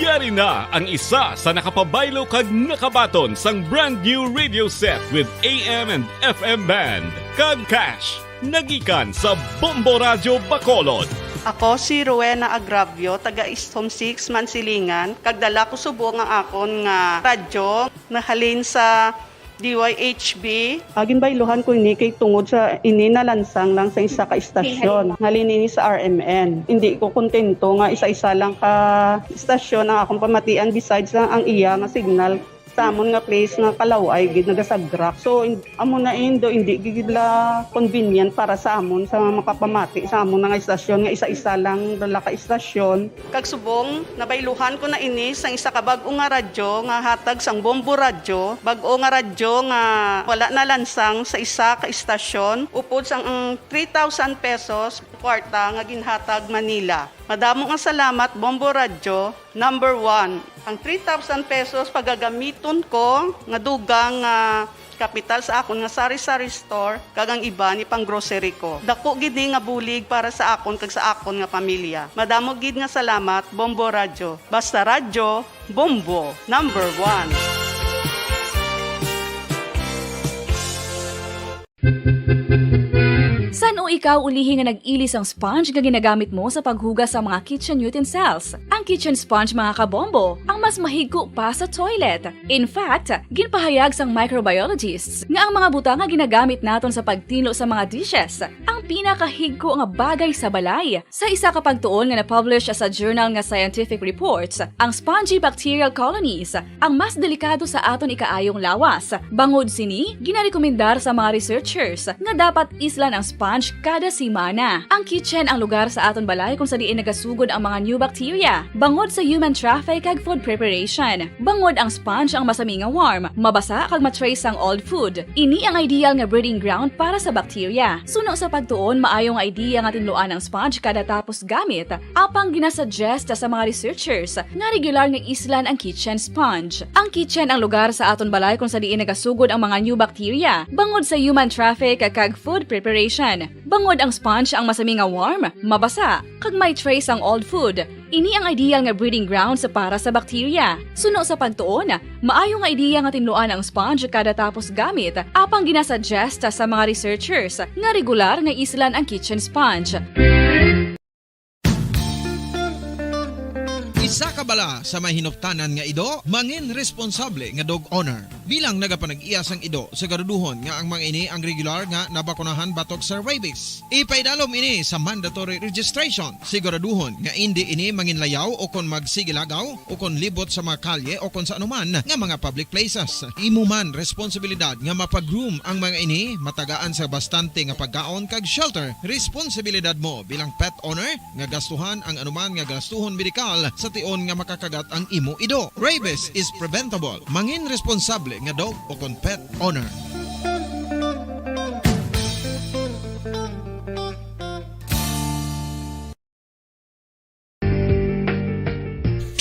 Yari na ang isa sa nakapabaylo kag nakabaton sang brand new radio set with AM and FM band. Kag cash, nagikan sa Bombo Radio Bacolod. Ako si Rowena Agravio, taga Istom 6, Mansilingan. Kagdala ko subo nga akon nga radyo, nahalin sa DYHB. Agin bayluhan ko ini kay tungod sa ini nalansang lang sa isa ka istasyon. Halin ini sa RMN. Hindi ko kontento nga isa-isa lang ka istasyon ang akong pamatian besides lang ang iya nga signal sa amon nga place nga Kalaway gid nagasagrak. So amo na indo hindi gid la convenient para sa amon sa makapamati sa amon nga istasyon nga isa-isa lang dala ka istasyon. Kag subong nabayluhan ko na ini sa isa ka bag-o nga radyo nga hatag sang Bombo Radio, bag-o nga radyo nga wala na lansang sa isa ka istasyon upod sang 3,000 pesos kwarta nga ginhatag Manila. Madamo nga salamat Bombo Radio. Number 1, ang 3,000 pesos pagagamiton ko nga dugang kapital sa akon nga sari-sari store kagang iba ni pang grocery ko. Dako gid ni nga bulig para sa akon kag sa akon nga pamilya. Madamo gid nga salamat Bombo Radio. Basta radyo, Bombo, number 1. San o ikaw ulihin nga nag-ilis ang sponge nga ginagamit mo sa paghugas sa mga kitchen utensils? Ang kitchen sponge mga kabombo, ang mas mahigko pa sa toilet. In fact, ginpahayag sang microbiologists nga ang mga butang nga ginagamit naton sa pagtino sa mga dishes ang pinakahigko nga bagay sa balay. Sa isa ka pagtuon nga na-publish sa journal nga Scientific Reports, ang spongy bacterial colonies ang mas delikado sa aton ikaayong lawas. Bangod sini, ginarekomendar sa mga researchers nga dapat islan ang sponge kada simana. Ang kitchen ang lugar sa aton balay kung sa diin nagasugod ang mga new bacteria. Bangod sa human traffic kag food preparation. Bangod ang sponge ang masami nga warm, mabasa kag matrace ang old food. Ini ang ideal nga breeding ground para sa bacteria. Suno sa pagtuon, maayo nga idea nga tinluan ang sponge kada tapos gamit. Apang ginasuggest sa mga researchers nga regular nga islan ang kitchen sponge. Ang kitchen ang lugar sa aton balay kung sa diin nagasugod ang mga new bacteria. Bangod sa human traffic kag food preparation. Bangod ang sponge ang masami nga warm, mabasa, kag may trace ang old food. Ini ang ideal nga breeding ground sa para sa bacteria. Suno sa pagtuon, maayo nga idea nga tinluan ang sponge kada tapos gamit. Apang ginasuggest sa mga researchers nga regular nga islan ang kitchen sponge. Isa ka bala sa mahinuptanan nga ido, mangin responsable nga dog owner. Bilang nagapanag-iyas ang ido, siguraduhon nga ang mga ini ang regular nga nabakunahan batok sa rabies. Ipaidalom ini sa mandatory registration. Siguraduhon nga hindi ini manginlayaw o kon magsigilagaw o kon libot sa mga kalye o kon sa anuman nga mga public places. Imo man responsibilidad nga mapag-groom ang mga ini, matagaan sa bastante nga pagkaon kag shelter. Responsibilidad mo bilang pet owner nga gastuhan ang anuman nga gastuhon medikal sa tion nga makakagat ang imo ido. Rabies is preventable. Mangin responsable nga dog o kon pet owner.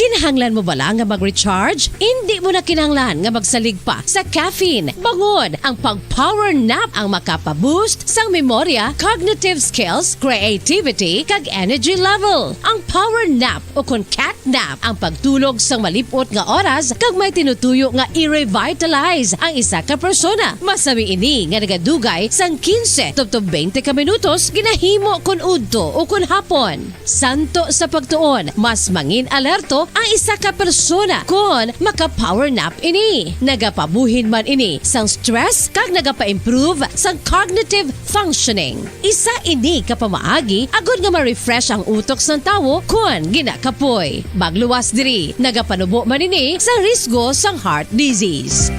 Kinahanglan mo bala nga mag-recharge? Hindi mo na kinahanglan nga magsalig pa sa caffeine. Bangon ang pag-power nap ang makapaboost sang memorya, cognitive skills, creativity, kag energy level. Ang power nap o kon cat nap ang pagtulog sang malipot nga oras kag may tinutuyo nga i-revitalize ang isa ka persona. Masami ini nga nagadugay sang 15 to 20 ka minutos ginahimo kun udto o kun hapon. Santo sa pagtuon, mas mangin alerto ang isa ka persona kung maka-power nap ini. Nagapabuhin man ini sang stress kag nagapa-improve sang cognitive functioning. Isa ini kapamaagi agud nga ma-refresh ang utok sang tawo kung ginakapoy. Magluwas diri, nagapanubo man ini sa risgo sang heart disease.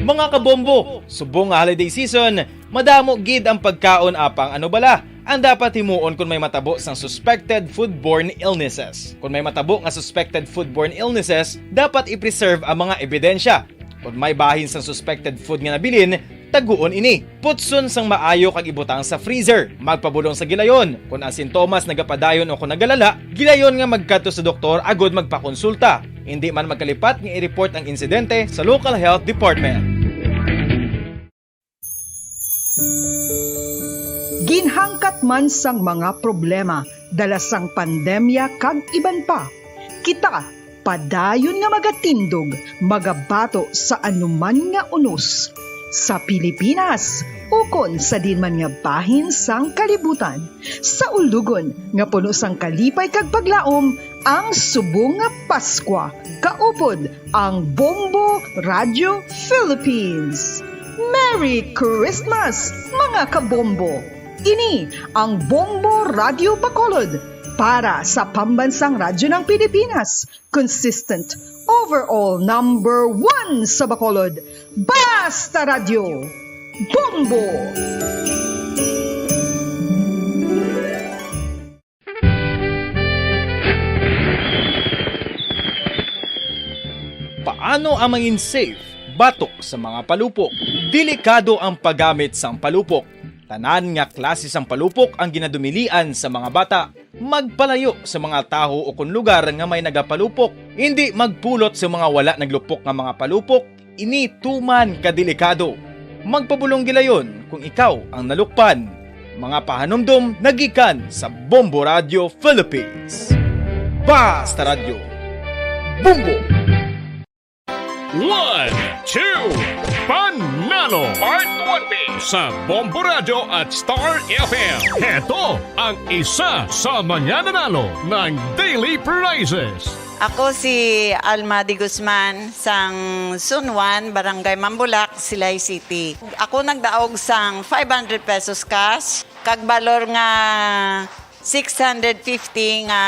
Mga kabombo, subong nga holiday season, madamo gid ang pagkaon apang ano bala ang dapat himuon kung may matabo sang suspected foodborne illnesses. Kung may matabo nga suspected foodborne illnesses, dapat i-preserve ang mga ebidensya. Kung may bahin sang suspected food nga nabilin, taguon ini. Putson sang maayo kag ibutang sa freezer. Magpabulong sa gilayon. Kung ang sintomas nagapadayon o kung nagalala, gilayon nga magkadto sa doktor agud magpakonsulta. Hindi man magkalipat nga i-report ang insidente sa local health department. Ginhangkat man sang mga problema dala sang pandemya kag iban pa. Kita padayon nga magatindog, magabato sa anuman nga unos. Sa Pilipinas, ukon sa dinman nga bahin sang kalibutan. Sa ulugon nga puno sang kalipay kag paglaom, ang subong nga Paskwa. Kaupod ang Bombo Radio Philippines. Merry Christmas, mga kabombo! Ini ang Bombo Radio Bacolod para sa pambansang radyo ng Pilipinas. Consistent, overall number 1 sa Bacolod. Basta Radio! Bombo! Paano ang mangin safe batok sa mga palupok? Delikado ang paggamit sang palupok. Tanan nga klase sang palupok ang ginadumilian sa mga bata. Magpalayo sa mga taho o kung lugar nga may nagapalupok. Hindi magpulot sa mga wala naglupok nga mga palupok. Ini tuman kadelikado. Magpabulong gilayon kung ikaw ang nalukpan. Mga pahanumdum nagikan sa Bombo Radio Philippines. Basta Radio Bombo! 1, 2, Panalo Part 1B sa Bombo Radio at Star FM. Ito ang isa sa mananalo ng daily prizes. Ako si Alma de Guzman sang Sunwan, Barangay Mambulak, Silay City. Ako nagdaog sang 500 pesos cash, kag balor nga 650 nga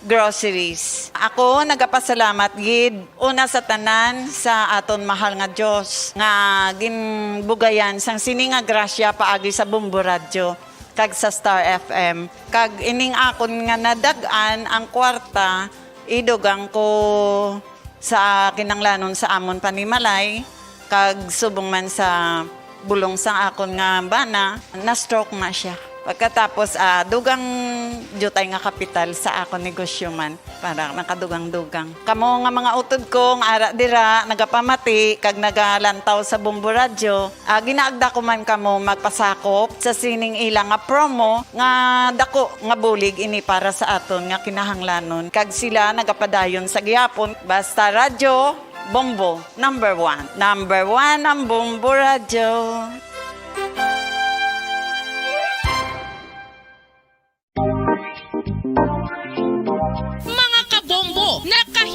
groceries. Ako nagapasalamat gid una sa tanan sa aton mahal nga Dios nga ginbugayan sang sini nga grasya paagi sa Bombo Radio kag sa Star FM. Kag ining akon nga nadagan ang kwarta idugang ko sa kinanglanon sa amon panimalay kag subong man sa bulong sa akon nga bana na stroke na siya. Pagkatapos, dugang jutay nga kapital sa ako negosyo man. Para nakadugang-dugang. Kamo nga mga utod ko, nga ara dira, nagapamati, kag nagalantaw sa Bombo Radio. Ginaagda ko man kamo magpasakop sa sining ilang nga promo, nga dako nga bulig ini para sa aton nga kinahanglanon. Kag sila nagapadayon sa gihapon. Basta Radio Bombo, number 1. Number 1 ang Bombo Radio.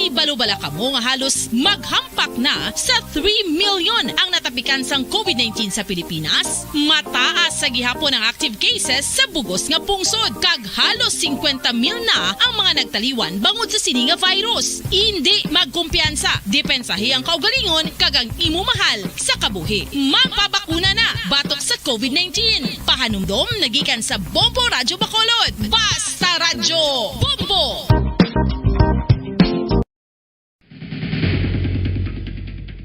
Ibalubala ka mo nga halos maghampak na sa 3 million ang natapikan sang COVID-19 sa Pilipinas. Mataas sa gihapon ang active cases sa bugos nga pungsod kag halos 50 mil na ang mga nagtaliwan bangod sa sini nga virus. Hindi magkumpiyansa, depensahi ang kaugalingon kag ang imo mahal sa kabuhi. Magpabakuna na batok sa COVID-19. Pahanumdom nagikan sa Bombo Radyo Bacolod. Basta Radyo Bombo!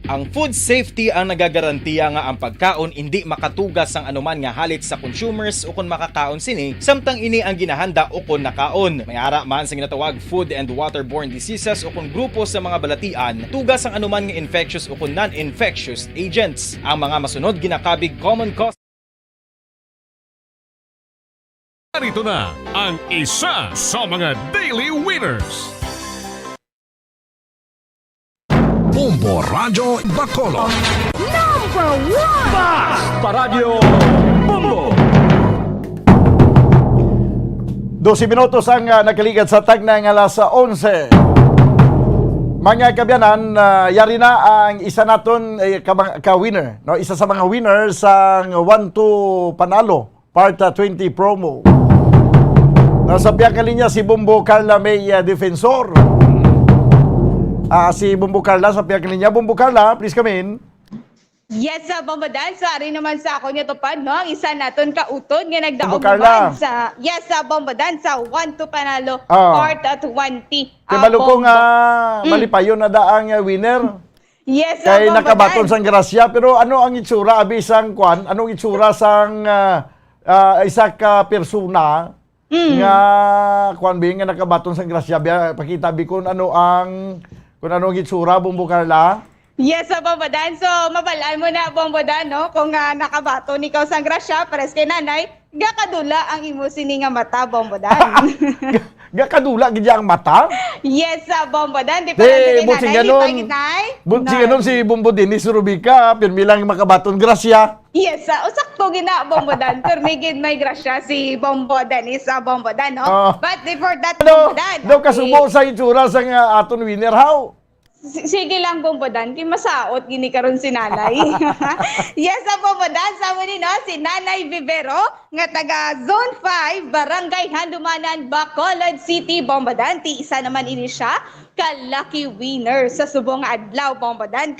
Ang food safety ang nagagarantiya nga ang pagkaon hindi makatugas ang anuman nga halit sa consumers o kung makakaon sini, samtang ini ang ginahanda o kung nakaon. May ara man sa ginatawag food and waterborne diseases o kung grupo sa mga balatian, tugas ang anuman nga infectious o kung non-infectious agents. Ang mga masunod ginakabig common cause. Narito na ang isa sa mga daily winners. Bombo Radyo Bacolod. Number 1! Basta Radyo Bombo! 12 minutos ang nakaligad sa tagnang alas 11. Mga kabyanan, yari na ang isa naton ka-winner. No? Isa sa mga winners ang 1-2 Panalo, Part 20 promo. Nasa biyang kalinya si Bombo Carla May Defensor. Si Bombo Carla sa biyang kalinya. Bombo Carla, please come in. Yes, Bombo Dan. Sorry naman sa ako niya tupad, no? Ang isa naton kautod nga nagdaog Bombo Carla. naman sa Bombo Dan sa 1-2 Panalo, Part 20. Kibalo ko nga malipayon na daang winner. Yes, Kay Bombo nakabaton Dan. sang grasya. Pero ano ang itsura, abi sang kwan? Anong itsura sang isa ka persona nga kwan bi nga nakabaton sang grasya? Pakita bi kung ano ang anong itsura, Bombo Carla. Yes, Bombo Dan. So, mabalaan mo na, Bombo Dan, no? Kung nakabaton ikaw sang grasya, pares kay nanay, gakadula ang imo sini nga mata, Bombo Dan. Gakadula gid ang mata? Yes, Bombo Dan. Di pa lang kay nanay, nay. Ganon si Bombo Dennis Rubica, pirmi lang makabaton grasya. Yes, usakto gina, Bombo Dan. Permigid may grasya si Bombo Dennis, Bombo Dan, no? But before that, Bombo Dan. Daw kasubo sa itsura sang aton winner, how? Sige lang, Bombo Dan. Kaya masaot, gini karon si nanay. Yes, Bombo Dan. Sa muli, no? Si Nanay Vivero, nga taga Zone 5, Barangay Handumanan, Bacolod City, Bombo Dan. Ti isa naman ini siya, ka-lucky winner sa subong adlaw, Bombo Dan.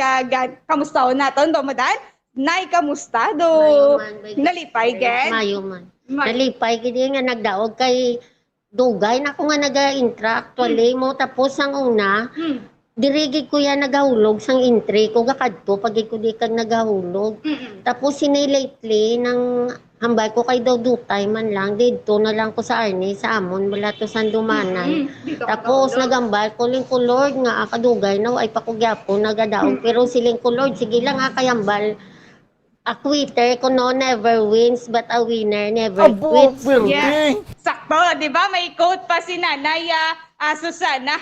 Kamusta ho naton, Bombo Dan? Nay, kamusta do? Nalipay, gen? Mayo man. Nalipay, gidi nga nagdaog kay dugay na ko nga nag-intra. Actually, mo tapos ang una, dirigid ko yan nagahulog sang entry ko gakadto pag ko di kag nagahulog. Tapos sinay lately nang hambay ko kay daw dutay man lang dito na lang ko sa Arne sa amon wala to sandumanan. Tapos nagambal ko ling ko Lord nga akadugay na ay pakugyapo nagadaog pero siling ko Lord sige lang akayambal. A quitter ko no never wins but a winner never quits. Yes. Sakto, di ba? May quote pa si Nanay Susana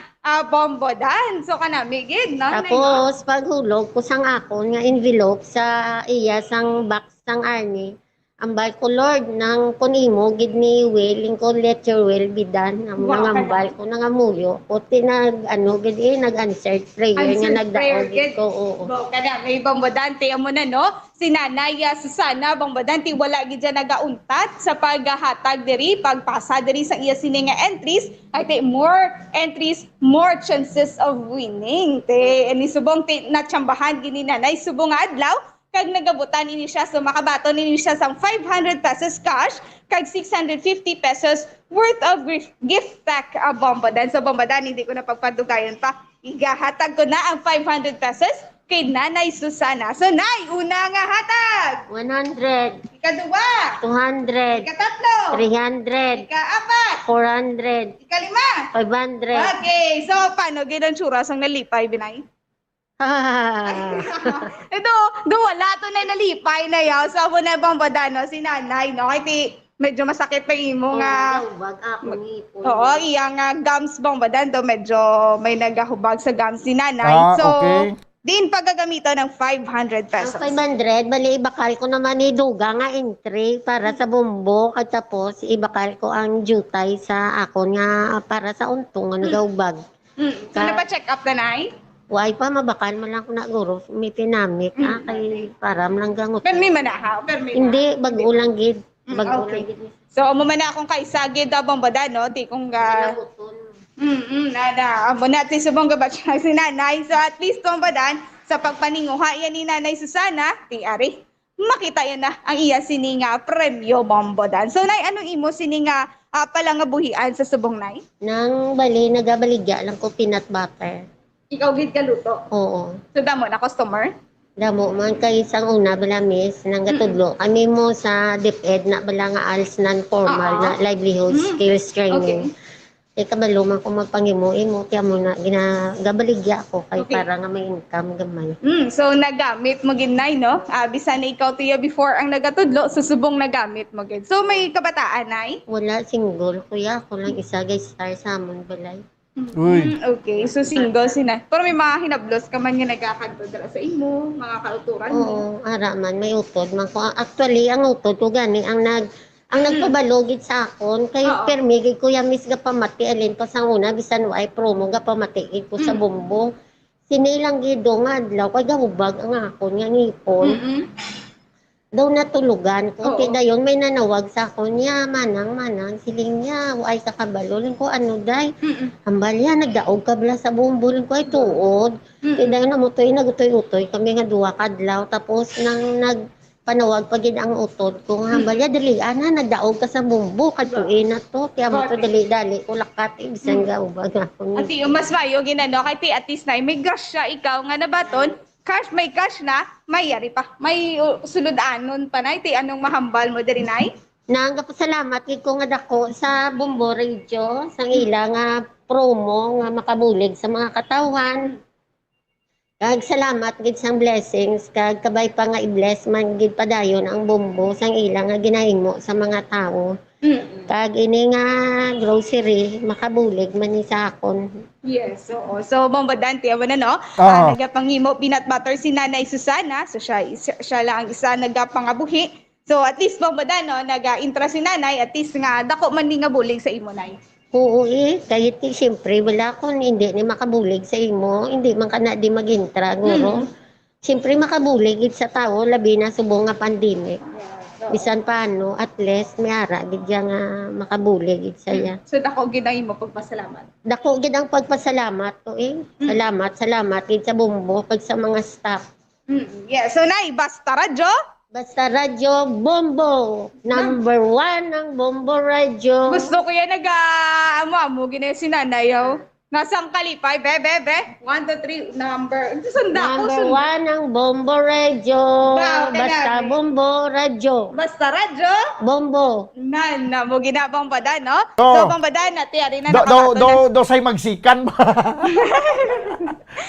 Bombo Dan. So kanamigid, no? Tapos paghulog ko sang akon nga envelope sa iya sang box sang Arnie. Ambal ko Lord nang kunimo gid ni will ko let your will be done. Ang mga ambal ko nangamuyo. Puti nag gid nag-answered prayer nga nagdaog ko. Oo. Kada may Bombo Dan amo na no. Si Nanay Susana Bombo Dan wala gid dyan nagauntat sa paghatag diri pagpasa diri sa iya sini nga entries ay more entries more chances of winning. Ani subong natsambahan gini Nanay subong adlaw kag nagabutan ini siya so makabaton ini siya sang 500 pesos cash kag 650 pesos worth of gift pack Bombo Dan. So Bombo Dan hindi ko na pagpadugayon pa. Igahatag ko na ang 500 pesos kay Nanay Susana. So Nay, una nga hatag. 100. Ikaduwa. 200. Ikatatlo. 300. Ikaapat. 400. 400. Ikalima. 500. Okay, so paano ginan tsura sang nalipay binay? Ito, wala to na nalipay na yaw. So, ako na Bombo Dan, no? Si Nanay, no? Kasi medyo masakit pa imo nga. Oo, iya nga gums Bombo Dan, do medyo may nagahubag sa gums si Nanay. So, din paggagamitan ng 500 pesos. 500, bali ibakal ko naman ni Duga nga entry para sa bumbo at tapos ibakal ko ang jutay sa ako nga para sa untong nga nagahubag. So, napa-check up na, Nay? Why pa, mabakan mo lang ko na guro. May pinamit, kay param lang gangot. Permi man na, ha? Permi na. Hindi, bago lang gid. Bago Okay. lang gid. So, amo man na akong kaisagid bombodan, no? Di kong nada. Amo na ti subong gabat siya si nanay. So, at least bombodan, sa pagpaninguha yan ni Nanay Susana, ti ari, makita yan na ang iya sininga premyo bombodan. So, Nay, anong imo sininga palangabuhian sa subong, Nay? Nang bali, nagabaligya lang ko peanut butter. Ikaw gid ka luto? Oo. So, damo na customer? Damo man kay isang una bala miss nang gatudlo. Kami mo sa DepEd na bala nga ALS non-formal na livelihood skills training. Kabalo man ko magpangimo-imo kaya mo na ginagabaligya ako kay para nga may income gamay. So nagamit mo gid, Nay, no? Bisan na ikaw tiya before ang nagatudlo, susubong nagamit mo gid. So may kabataan, Nay? Wala, single kuya. Ako lang isa guys star sa amon balay. Okay, so single sina. Pero may mga hinablos ka man nga nagkakadto dala sa imo, mga kauturan mo. Oo, ara man may utod man ko. Actually, ang utod ko gani ang nagpabalogid sa akon kay permi gid kuya miss ga pamati alin pa sa una bisan way promo ga pamati gid ko sa bombo. Sinilang gid nga adlaw kay gahubag ang akon nga ngipon. Daw natulugan ko. Kaya dayon may nanawag sa akon niya, manang, siling niya, way ka kabalolin ko, ano day? Hambal yan, nagdaog ka bala sa bumbulin ko, ay tuod. Kaya dayon namutoy, nagutoy-utoy, kami nga duwa kadlaw, tapos nang nagpanawag pagid ang utod ko, hambal yan, dalian na, nagdaog ka sa bumbu, katuin na to, kaya mo to dali-dali, kulakat, ibisan gaubag ako. Ati, mas mayo, ginano, kay ti atis na, may gosh siya, ikaw nga nabaton, may cash na, may yari pa. May sulod-anon pa, Nay. Ti anong mahambal mo diri, Nay? Nangapasalamat gid ko nga dako sa Bombo Radio, sang ila nga promo nga makabulig sa mga katawan. Kag salamat gid sang blessings, kag kabay pa nga i-bless man gid padayon ang Bombo sang ila nga ginahimo sa mga tao. Kag ini nga grocery makabulig man ni sa akon. Yes, oo. So, bombadante, amo na, no? Nagapangimo peanut butter si Nanay Susana. So, siya lang ang isa nagapangabuhi. So, at least, bombada, no? Nag-intra si Nanay. At least nga, dako man ni nga bulig sa imo, Nay. Oo kahit siyempre wala kon hindi ni makabulig sa imo. Hindi man ka na di mag-intra, guro. Siyempre makabulig sa tao, labi na subong nga pandemic. Bisan paano, at least may ara gid nga makabulig gid saya. So dako gid ang imo pagpasalamat. Dako gid ang pagpasalamat ko Salamat gid sa Bombo pag sa mga staff. Yeah, so Nay, basta radyo. Basta radyo Bombo. Number 1 ang Bombo Radio. Gusto ko yan amo gina si Nanay, yo. Nasang kalipay, bebe. 1, 2, 3, number. Number 1 ang Bombo Radio. Basta Bombo Radio. Basta radyo? Bombo. Na mo ginabang bada, no? Oh. So, bang bada na, tiyari na nakakato na. Do say magsikan ba?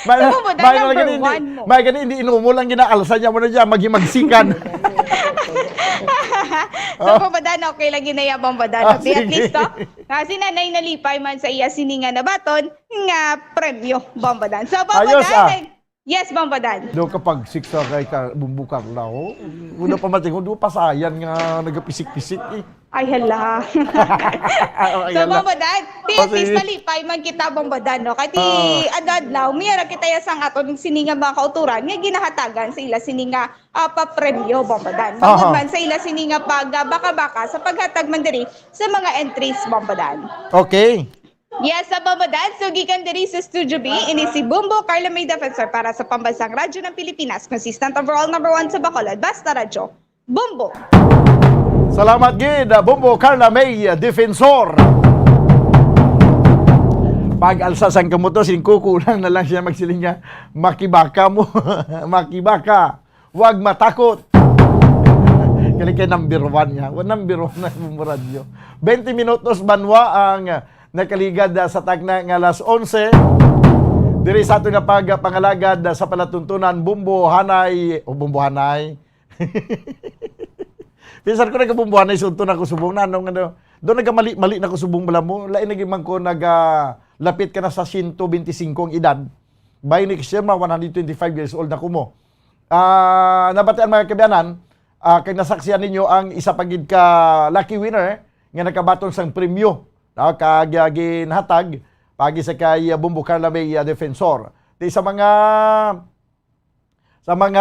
So, bang bada number 1 mo. May ganun, hindi inumo lang ginaalsa niya mo na dyan, magsikan. So, pabada na okay lang ginayabang bada na. At least, to. Kasi Nanay nalipay man sa iya sininga na baton, nga premyo, bombadan. So, bombadan. Yes, bombadan. Do kapag 6 kay ka bumbukang na ho. Una pa matingon, do pasayan nga nagapisik-pisik eh. Ay, hala. So, bombadan, at least nalipay man kita bombadan, no? Kati adadlaw, miyara kita yasang aton sininga mga kauturan, nga ginahatagan sa ila sininga pa-premyo, bombadan. Bangod man sa ila sininga pag baka-baka sa paghatag man diri sa mga entries, bombadan. Okay. Yes, sa bombadan, so gikan diri sa Studio B, ini si Bumbo Carla May Defensor para sa Pambansang Radyo ng Pilipinas, consistent overall number 1 sa Bacolod, basta radyo, Bumbo. Salamat gid, Bumbo Carla May Defensor. Pag alsa sang kamuto, kulang na lang siya magsiling niya, makibaka mo, makibaka, wag matakot. Kaya number 1 niya, number 1 na Bumbo Radio. 20 minutos banwa ang nakaligad sa tagna nga alas 11. Diri sa ato nga pangalagad sa palatuntunan Bumbo Hanay o Bumbo Hanay. Pinsan ko nagabumbuhan na isunto na ko subong na ano. Doon nagamali-mali na ko subong bala mo. Lain nagimang ko lapit ka na sa 125 ang edad. By next year, 125 years old na ko mo. Nabatian mga kabiyanan, kag nasaksiyan ninyo ang isa pagid ka lucky winner nga nakabaton sang premyo. Kag ginhatag pagi sa kay Bumbukan Lamay defensor. Di sa mga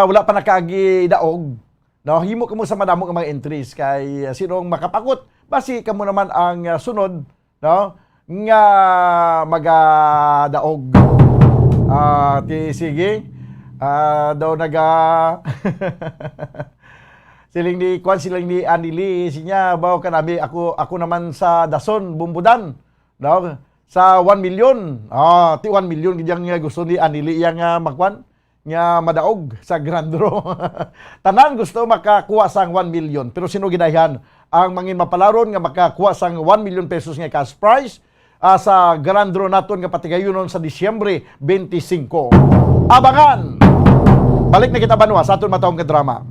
wala pa nakaagi daog, no, himo kamo sa madamo nga mga entries kay sinong makapakot basi kamo naman ang sunod, no, nga magadaog. Sige. Daw naga siling ni Anili sinya baw kanabi ako naman sa Dason Bumbudan, no, sa 1 million. Ti 1 million gidang gusto ni Anili yang magkwan nga madaog sa grand draw. Tanan gusto makakuha sang 1 million. Pero sino ginahan ang mangin mapalaron nga makakuha sang 1 million pesos nga cash prize sa grand draw naton nga patigayunon sa Disyembre 25. Abangan! Balik na kita banwa sa aton matawag nga drama.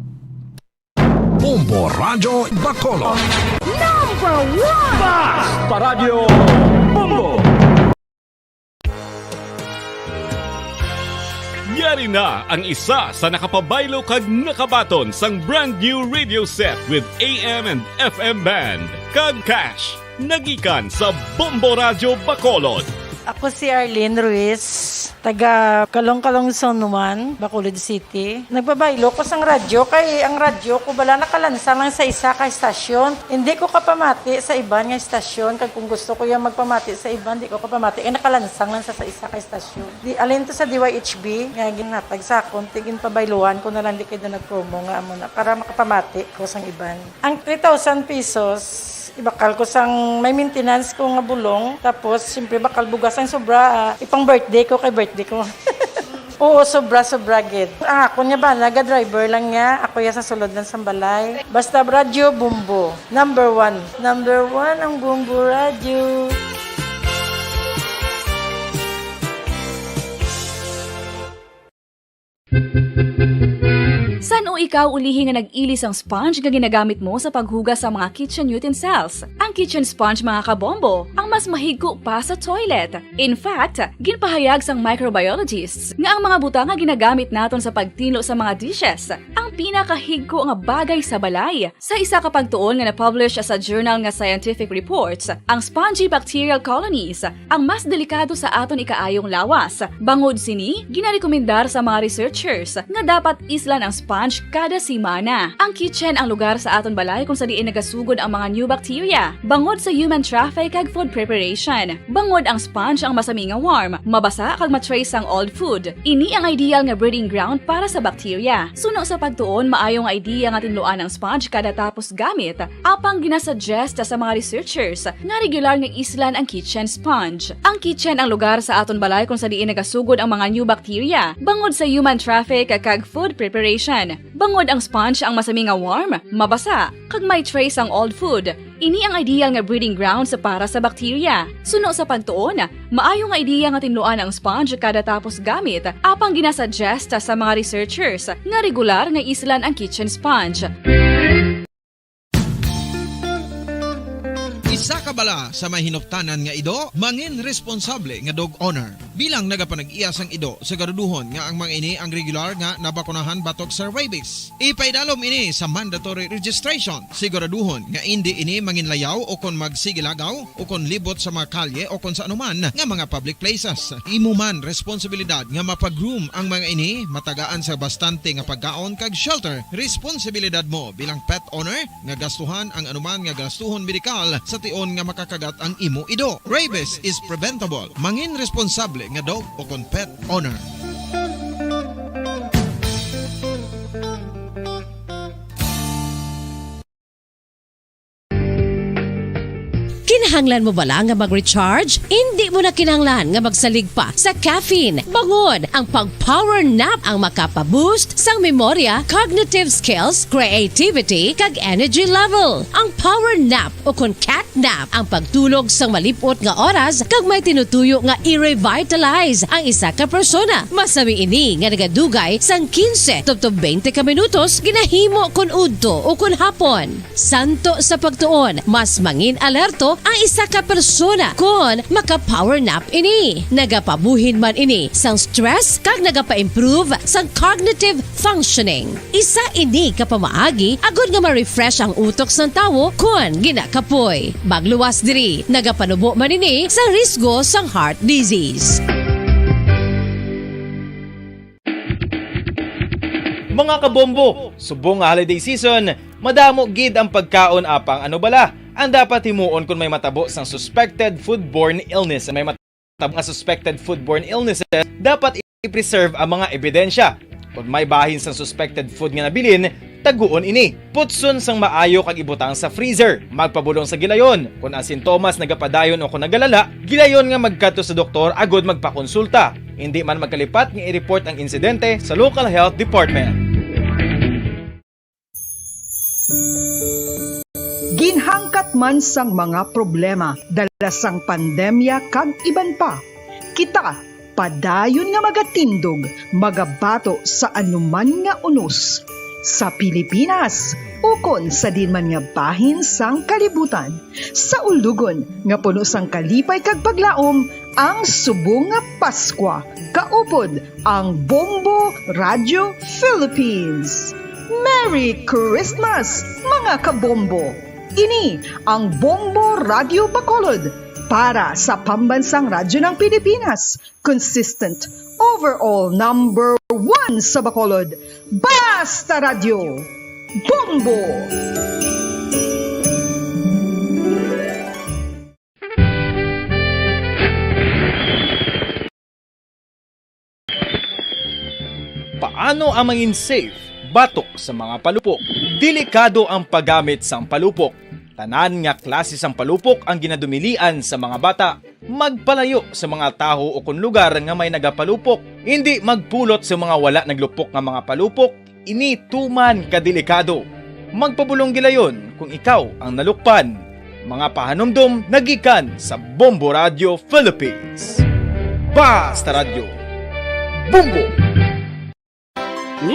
Bombo Radyo Bacolod. Number 1! Basta Radio Bombo! Yari na ang isa sa nakapabaylo kag nakabaton sang brand new radio set with AM and FM band. Kag cash, nagikan sa Bombo Radyo Bacolod. Ako si Arlene Ruiz, taga Kalong-Kalong Zone 1, Bacolod City. Nagbabaylo ko sang radyo, kay ang radyo ko bala nakalansang lang sa isa ka estasyon. Hindi ko kapamati sa iban nga estasyon, kag kung gusto ko yung magpamati sa iban, hindi ko kapamati, nakalansang lang sa isa ka estasyon. Alin to sa DYHB, nga ginatag sa akon, tigin pabayluhan ko na lang di kayo na nag-promo nga amo na, para makapamati ko sang iban. Ang 3,000 pesos, ibakal ko sang may maintenance ko nga bulong, tapos siyempre bakal bugas ang sobra, ipang birthday ko kay birthday ko. Oo, sobra gid. Ako niya ba, naga-driver lang niya, ako ya sa sulod ng sambalay. Basta radyo, Bumbo. Number 1 ang Bumbo radyo. San o ikaw ulihin nga nag-ilis ang sponge nga ginagamit mo sa paghugas sa mga kitchen utensils? Ang kitchen sponge mga kabombo, ang mas mahigko pa sa toilet. In fact, ginpahayag sang microbiologists nga ang mga butang nga ginagamit naton sa pagtilo sa mga dishes ang pinakahigko nga bagay sa balay. Sa isa ka pagtuon nga na-publish sa journal nga Scientific Reports, ang spongy bacterial colonies ang mas delikado sa aton ikaayong lawas. Bangod sini, ginarekomendar sa mga researchers nga dapat islan ang sponge kada simana. Ang kitchen ang lugar sa aton balay kung sa diin nagasugod ang mga new bacteria. Bangod sa human traffic kag food preparation. Bangod ang sponge ang masami nga warm, mabasa kag matrace ang old food. Ini ang ideal nga breeding ground para sa bacteria. Suno sa pagtuon, maayong idea nga tinluan ang sponge kada tapos gamit. Apang ginasuggest sa mga researchers nga regular nga islan ang kitchen sponge. Ang kitchen ang lugar sa aton balay kung sa diin nagasugod ang mga new bacteria. Bangod sa human traffic kag food preparation. Bangod ang sponge ang masami nga warm, mabasa, kag may trace ang old food. Ini ang ideal nga breeding ground sa para sa bacteria. Suno sa pagtuon, maayong nga idea nga tinluan ang sponge kada tapos gamit, apang ginasuggest sa mga researchers nga regular nga islan ang kitchen sponge. Isa ka bala sa may hinuptanan nga ido, mangin responsable nga dog owner. Bilang nagapanag-iyas ang ido, siguraduhon nga ang mga ini ang regular nga nabakunahan batok sa rabies. Ipaidalom ini sa mandatory registration. Siguraduhon nga hindi ini manginlayaw o kon magsigilagaw o kon libot sa mga kalye o kon sa anuman nga mga public places. Imo man responsibilidad nga mapag-groom ang mga ini, matagaan sa bastante nga pagkaon kag shelter. Responsibilidad mo bilang pet owner nga gastuhan ang anuman nga gastuhon medikal sa tion nga makakagat ang imo ido. Rabies is preventable. Mangin responsable nga dog o kon pet owner. Kinahanglan mo bala nga mag-recharge? Hindi mo na kinahanglan nga magsalig pa sa caffeine. Bangod ang pag-power nap ang makapaboost sang memorya, cognitive skills, creativity, kag energy level. Ang power nap o kon cat nap ang pagtulog sang malipot nga oras kag may tinutuyo nga i-revitalize ang isa ka persona. Masami ini nga nagadugay sang 15 to 20 ka minutos ginahimo kon udto o kon hapon. Santo sa pagtuon, mas mangin alerto ang isa ka persona kon maka-power nap ini. Nagapabuhin man ini sa sang stress kag nagapa-improve sang cognitive functioning. Isa ini kapamaagi agud nga ma-refresh ang utok sang tawo kun ginakapoy. Magluwas diri, nagapanubo man ini sa risgo sang heart disease. Mga kabombo, subong nga holiday season, madamo gid ang pagkaon apang ano bala. Ang dapat himuon kung may matabo sang suspected foodborne illness. May matabo nga suspected foodborne illnesses, dapat i-preserve ang mga ebidensya. Kung may bahin sang suspected food nga nabilin, taguon ini. Putson sang maayo kag ibutang sa freezer. Magpabulong sa gilayon. Kung ang sintomas nagapadayon o kung nagalala, gilayon nga magkadto sa doktor agud magpakonsulta. Hindi man magkalipat nga i-report ang insidente sa local health department. Ginhangkat man sang mga problema dala sang pandemya kag iban pa. Kita padayon nga magatindog, magabato sa anuman nga unos. Sa Pilipinas, ukon sa dinman nga bahin sang kalibutan. Sa ulugon nga puno sang kalipay kag paglaom, ang subong nga Paskwa. Kaupod ang Bombo Radio Philippines. Merry Christmas, mga kabombo! Ini ang Bombo Radio Bacolod para sa pambansang radyo ng Pilipinas. Consistent, overall number 1 sa Bacolod. Basta Radio! Bombo! Paano ang mangin safe batok sa mga palupok? Delikado ang paggamit sang palupok. Tanan nga klase sang palupok ang ginadumilian sa mga bata. Magpalayo sa mga taho o kung lugar nga may nagapalupok. Hindi magpulot sa mga wala naglupok nga mga palupok. Ini tuman kadelikado. Magpabulong gilayon kung ikaw ang nalukpan. Mga pahanumdum nagikan sa Bombo Radio Philippines. Basta Radio Bombo! 1,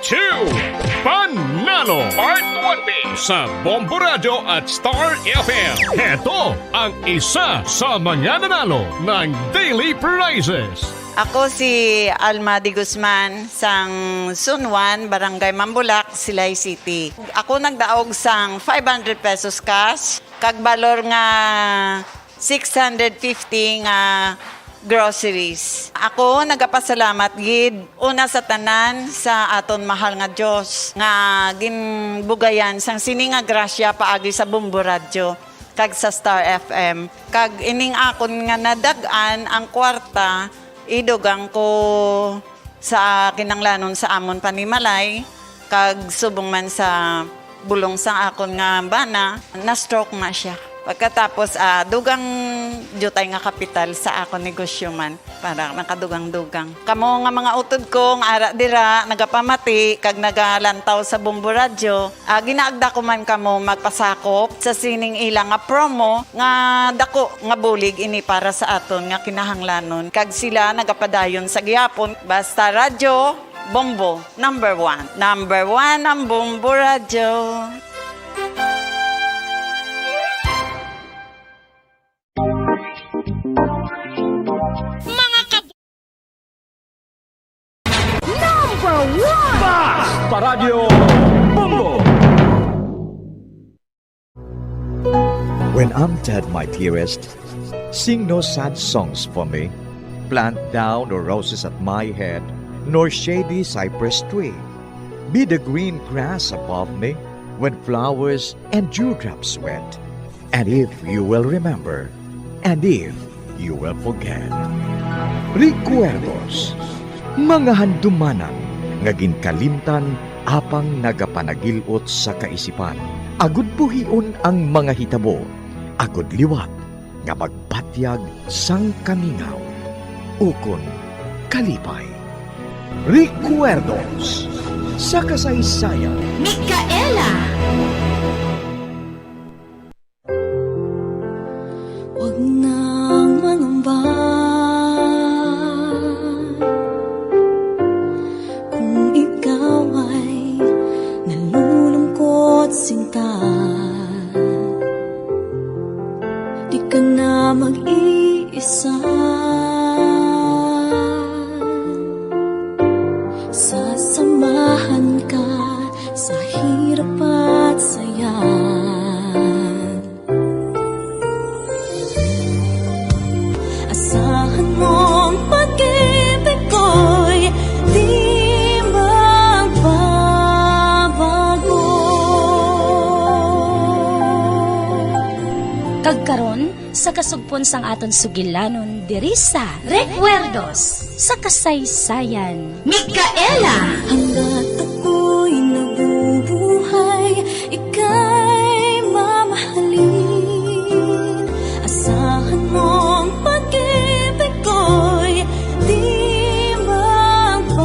2, Panalo Part 1B sa Bombo Radio at Star FM. Heto ang isa sa mananalo ng daily prizes. Ako si Alma de Guzman sang Sunwan, Barangay Mambulak, Silay City. Ako nagdaog sang 500 pesos cash, kag balor nga 650 nga groceries. Ako nagapasalamat gid una sa tanan sa aton mahal nga Dios nga ginbugayan sang sini nga grasya paagi sa Bombo Radio kag sa Star FM. Kag ining akon nga nadagan ang kwarta idugang ko sa kinanglanon sa amon panimalay kag subong man sa bulong sa akon nga bana na stroke na siya. Pagkatapos, dugang jutay nga kapital sa akong negosyo man. Para nakadugang-dugang. Kamo nga mga utod ko, ara dira, nagapamati, kag nagalantaw sa Bombo Radio. Ginaagda ko man kamo magpasakop sa sining ilang nga promo, nga dako nga bulig ini para sa aton nga kinahanglanon. Kag sila nagapadayon sa gihapon. Basta Radio Bombo, number 1. Number 1 ang Bombo Radio. Basta Radio Bombo! When I'm dead, my dearest, sing no sad songs for me. Plant down no roses at my head, nor shady cypress tree. Be the green grass above me when flowers and dewdrops wet. And if you will remember, and if you will forget. Recuerdos, mga handumanan, ngaging kalimtan, apang nagapanagilot sa kaisipan. Agud buhion ang mga hitabo, agud liwat, nga magpatyag sang kamingaw. Ukon, kalipay. Recuerdos, sa kasaysayan. Micaela! Huwag nang mangamba kung ikaw ay nalulungkot sinta. Di ka na mag-iisa. sa kasugpon sang aton sugilanon diri sa Recuerdos sa kasaysayan. Micaela! Hanggat ako'y nabubuhay, ika'y mamahalin. Asahan mong pag-ibig ko'y di magbabago.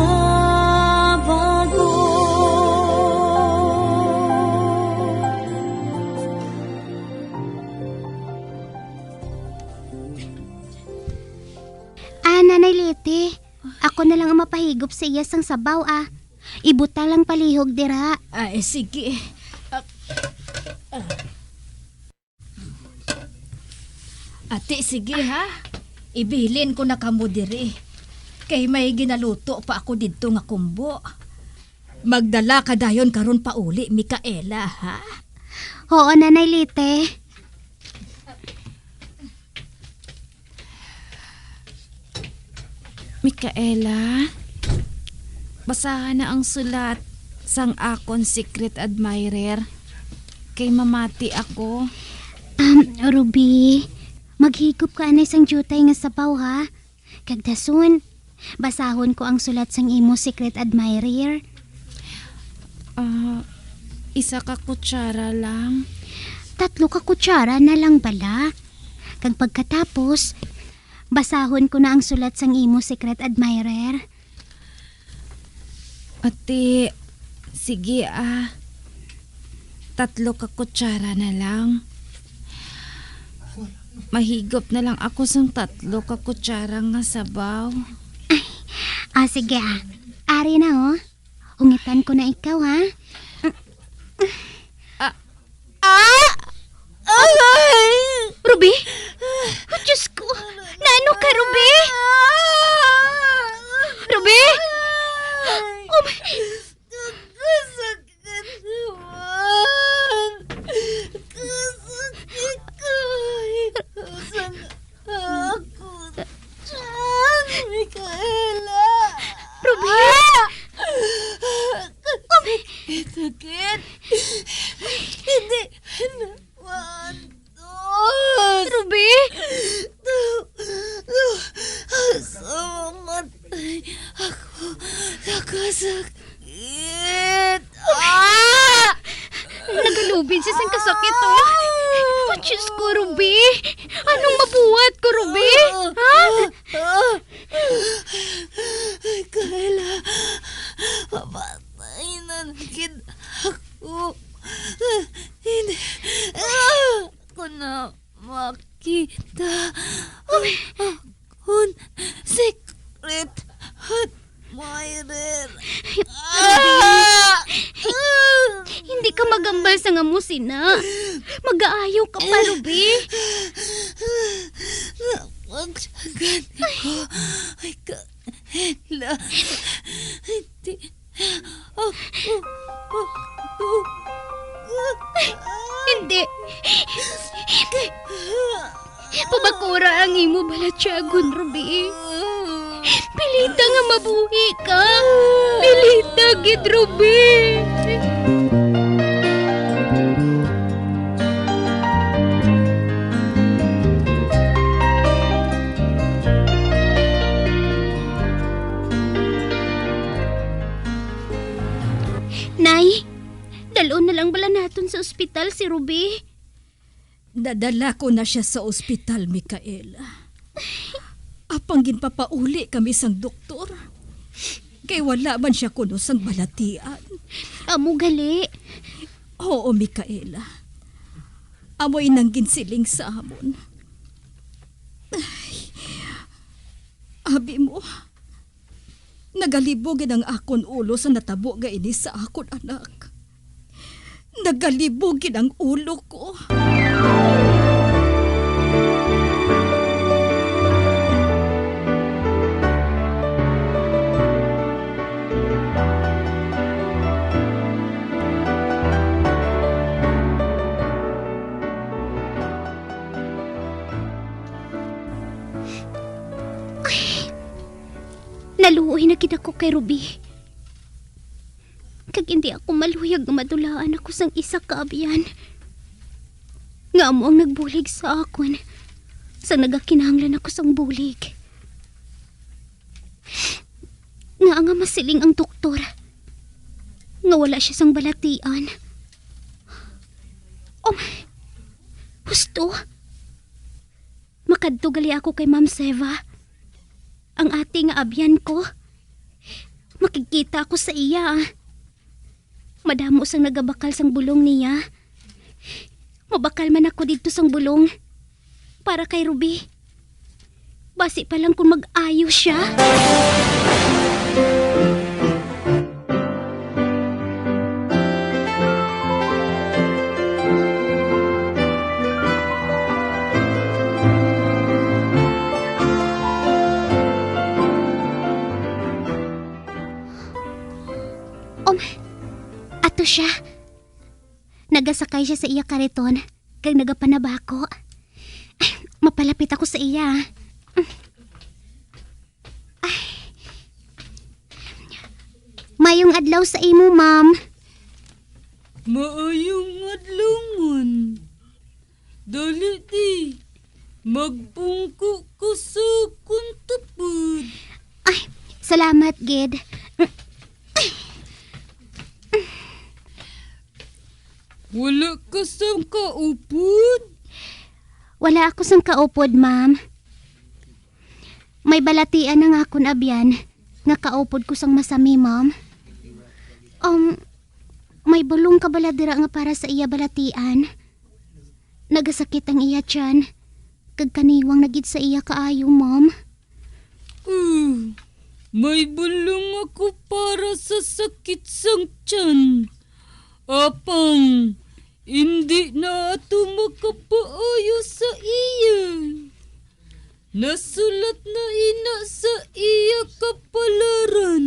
Nanay Lete, ako na lang ang mapahigop sa iya sang sabaw Ibuta lang palihog dira. Ay, sige. Ate, sige ha. Ibilin ko na kamo diri. Kay may ginaluto pa ako dito nga kumbo. Magdala ka dayon karon pa uli, Micaela, ha? Oo, Nanay Lete. Micaela, basahan na ang sulat sang akon secret admirer. Kay mamati ako. Ruby, maghigop ka na isang jutay nga sabaw ha. Kagdason, basahon ko ang sulat sang imo secret admirer. Isa ka kutsara lang. 3 ka kutsara na lang bala. Kag pagkatapos, basahon ko na ang sulat sang imo secret admirer. Ate, sige 3 ka kutsara na lang. Mahigop na lang ako sang 3 ka kutsara nga sabaw. Sige Ari na Ungitan ko na ikaw ha. Ruby? Oh, Diyos ko. Naano ka, Ruby? Ruby? Oh my... Kasakit naman. Kasakit ko. Saan ako dyan, Micaela? Ruby? Sakit. Hindi Ruby? Mamatay ako. Nakasakit. Nagalubin siya sa kasakit Oh, Diyos ko, Ruby. Anong mabuhat ko, Ruby? Ha? Micaela, mamatay na nagid ako. Hindi ako na makita akong secret admirer. Hindi ka magambal sa ngamusina. Mag-aayaw ka pa, Ruby. Napagsagan ko. Micaela. Hindi Hindi. Pabakura ang imo balatyagon, Ruby. Pilita nga mabuhi ka. Pilita, gid, Ruby. Nay, dalon na lang bala naton sa ospital si Ruby. Dadala ko na siya sa ospital, Micaela. Apang ginpapauli kami sang doktor. Kay wala man siya kuno sang balatian. Amo gali. Oo, Micaela. Amoy nang ginsiling sa amon. Ay, abi mo, nagalibogin ang akon ulo sa natabo ga ini sa akon anak. Nagalibogin ang ulo ko. Naluoy na gid ako kay Ruby. Kag hindi ako maluyag nga madulaan ako sang isa ka abyan. Nga mo ang nagbulig sa akon. Sa nagakinahanglan ako sang bulig. Nga nga masiling ang doktor. Nga wala siya sang balatian. Husto. Makadto gali ako kay Ma'am Seva. Ang ate nga abyan ko. Makikita ako sa iya. Madamo sang nagabakal sang bulong niya. Mabakal man ako dito sang bulong. Para kay Ruby. Basi pa lang kung mag-ayos siya. Ato siya. Nagasakay siya sa iya kariton. Kag nagapanabako. Ay, mapalapit ako sa iya. Ay. Mayong adlaw sa imo, ma'am. Maayong adlongon. Dali di. Magpungko ko sa kuntapod. Ay, salamat, Gid. Wala ka sang kaupod? Wala ako sang kaupod, ma'am. May balatian na nga akong abyan nga kaupod ko sang masami, ma'am. May bulong ka baladira nga para sa iya balatian. Nagasakit ang iya tiyan. Kag kaniwang nagid sa iya kaayo, ma'am. May bulong ako para sa sakit sang tiyan. Apang, hindi na ato makapaayo sa iya. Nasulat na ina sa iya kapalaran.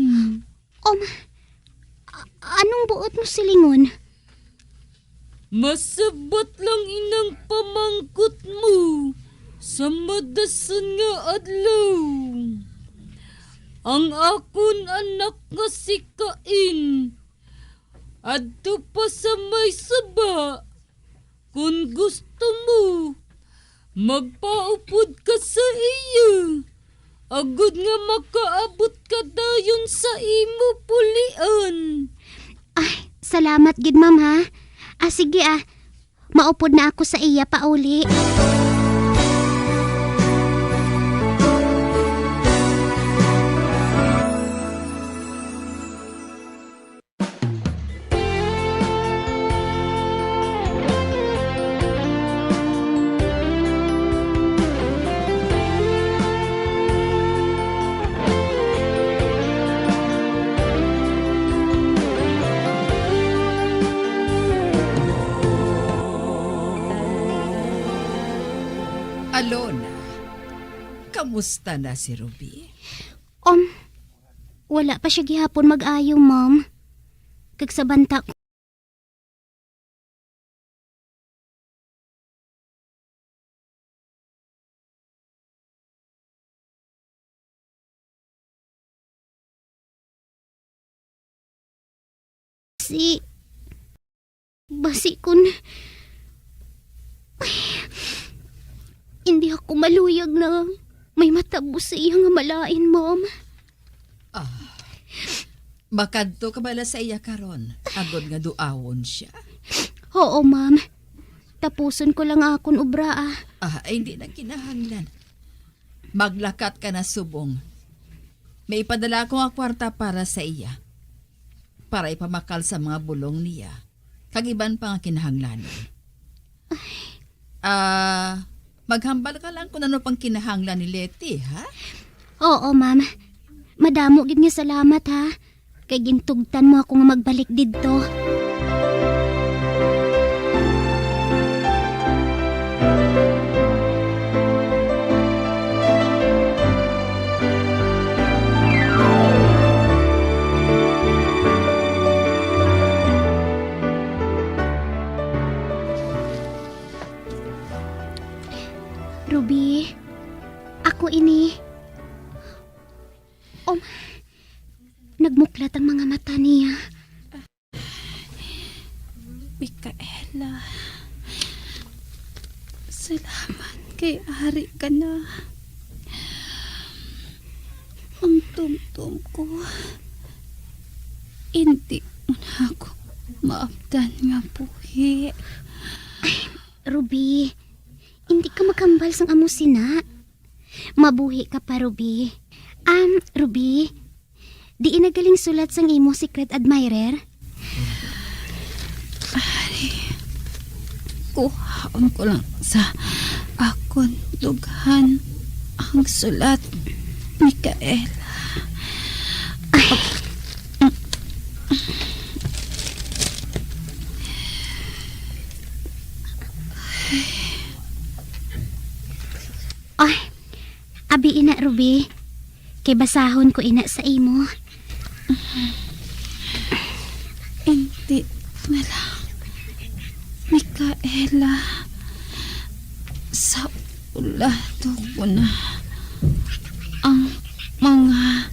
Anong buot mo silingon? Masabat lang inang pamangkot mo sa madasan nga adlaw. Ang akon anak nga si Kain adto pa sa may saba. Kung gusto mo, magpaupod ka sa iya. Agud nga makaabot ka dayon sa imo pulian. Ay, salamat gid, ma'am, ha? Sige, maupod na ako sa iya pauli. Alona, kamusta na si Ruby? Wala pa siya gihapon mag-ayo, ma'am. Kag sa banta ko. Basi kun hindi ako maluyag na may matabos sa iya nga malain, ma'am. Makadto ka bala sa iya karon, agod nga duawon siya. Oo, ma'am. Tapuson ko lang akon ubra. Hindi na kinahanglan. Maglakat ka na subong. May ipadala ko nga kwarta para sa iya. Para ipamakal sa mga bulong niya. Kagiban pa nga kinahanglan. Maghambal ka lang kung ano pang kinahanglan ni Letty, ha? Oo, ma'am. Madamo gid nga salamat, ha. Kay gintugtan mo ako nga magbalik didto. Ruby, ako ini. Nagmuklat ang mga mata niya. Mikaela, salamat kay hari ka na. Ang tumtum ko, hindi mo na ako maabdan nga buhi. Ruby, hindi ka makambal sang amo sina. Mabuhi ka pa, Ruby. Ruby, di inagaling sulat sang imo secret admirer? Ari, kuhaon ko lang sa akon dughan ang sulat, Mikaela. Ay, abi ina, Ruby. Kay basahon ko ina sa imo. Hindi na lang, Mikaela. Sa ulado ko na ang mga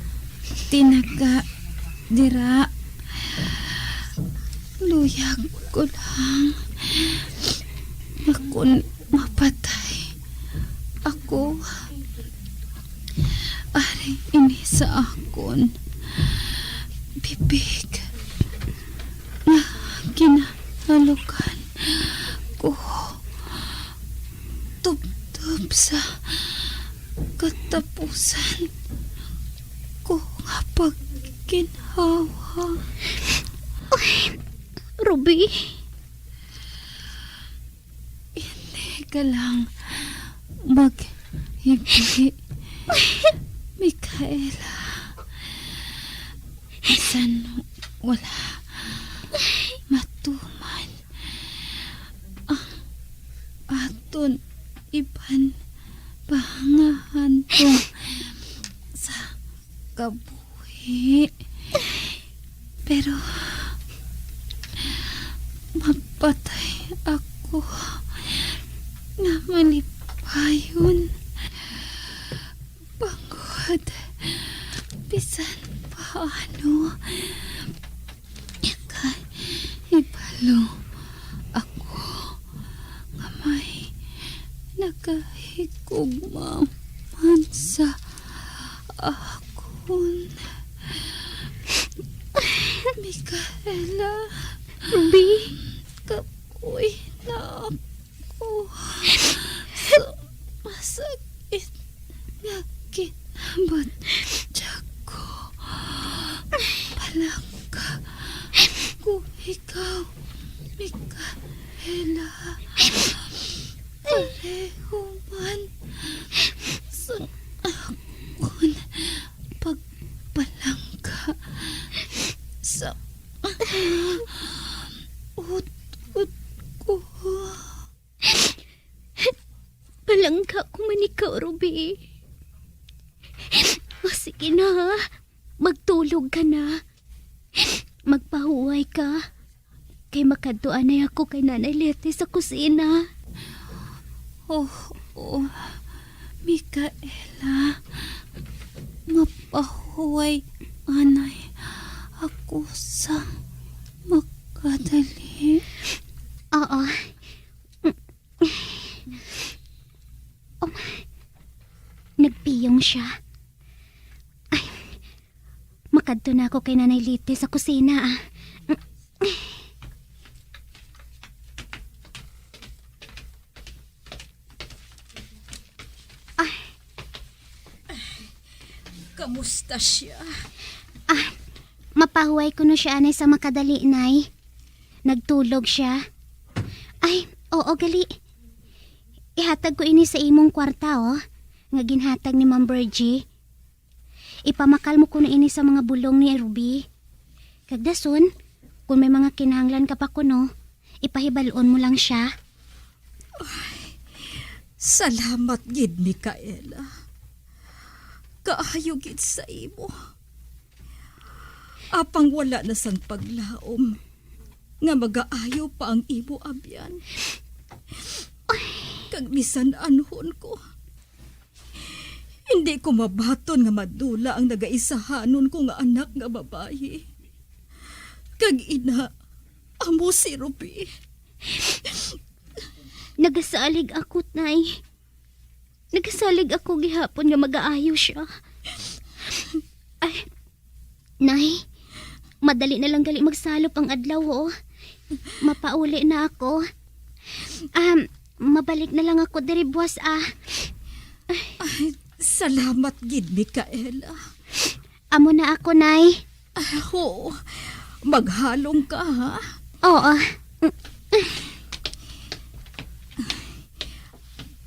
tinaga dira. Luyag ko lang. Kung mapatay ako, ari ini sa akon bibig na kinahalukan ko, tubtob sa katapusan ko nga pagginhawa. Ruby, hindi ka lang maghibi, Mikaela. Isan wala matuman ang aton iban pangahan tong sa Kabuhi. Pero mapatay ako nga malipayon pangod bisan paano ibalo ako nga may nagahigugma man sa akon. Mikaela, Ruby, kapoy na ako sa masakit nga kinabot ko. Palangka ko ikaw, Mikaela. Pareho man sa akon pagpalangka sa ut-ut ko. palangka ko man ikaw, Ruby. O sige na, magtulog ka na. Magpahuway ka. Kay makaduan na ako kay Nanay Lete sa kusina. Oh, Mikaela, mapahuway anay ako sa makadali. Oo. Nagpiyong siya. Ay, makadto na ako kay Nanay Lete sa kusina. Kamusta siya? Mapahuway ko na siya anay sa makadali, Nay. Nagtulog siya. Ay, oo, gali. Ihatag ko ini sa imong kwarta, oh. Nga ginhatag ni Ma'am Bergie. Ipamakal mo ko na ini sa mga bulong ni Ruby. Kagdason, kung may mga kinahanglan ka pa kuno, ipahibaloon mo lang siya. Ay, salamat gid, Mikaela. Kaayo gid sa imo. Apang wala na sang paglaom nga magaayo pa ang imo abyan. Kag bisan anhon ko, hindi ko mabaton nga madula ang nagaisahanon ko nga anak nga babayi. Kag ina, amo si Ruby. Nagasalig ako, Nay. Nagsalig ako gihapon nga mag-aayo siya. Ay, Nay, madali na lang gali magsalop ang adlaw, oh. Mapauli na ako. Mabalik na lang ako diri buwas, Ay, salamat gid, Micaela. Amo na ako, Nay. Oo, maghalong ka, ha? Oo.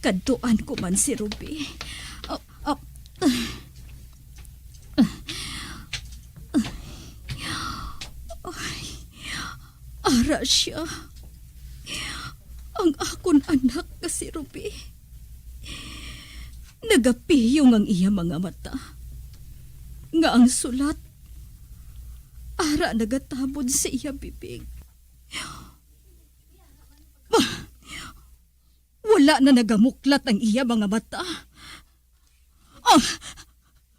Kadtuan ko man si Ruby. Ara siya. Ang akon anak ka si Ruby. Nagapiyong ang iya mga mata. Nga ang sulat, ara nagatabod sa iya bibig. Wala na nagamuklat ang iya mga mata.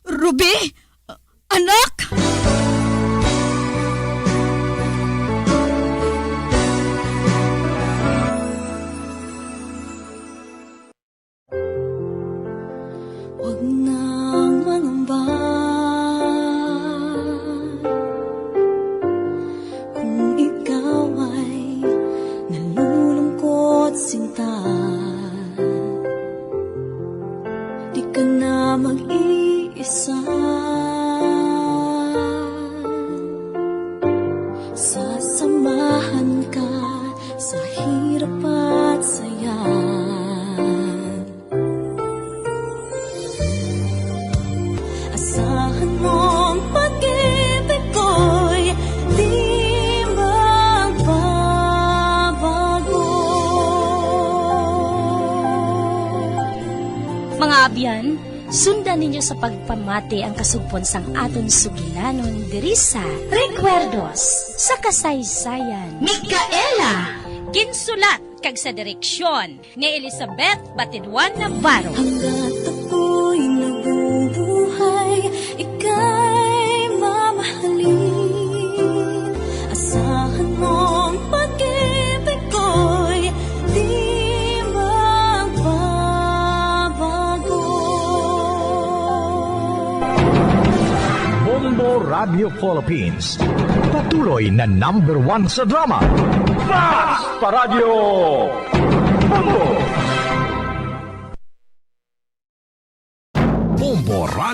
Ruby! Anak! Huwag nang mangamba kung ikaw ay nalulungkot sinta. Di ka na mag-iisa. Sasamahan ka sa hirap at saya. Asahan mong pag-ibig ko'y di magbabago. Mga abyan, sundan ninyo sa pagpamati ang kasugpon sang aton sugilanon diri sa Recuerdos sa kasaysayan. Micaela! Ginsulat kag sa direksyon ni Elizabeth Batidwan Navarro. Hanggat ako'y nabubuhay, ika'y mamahalin. Asahan mong pag-ibig ko'y di magbabago. Bombo Radio Philippines. Patuloy na #1 sa drama. Fast Paradyo Bombo!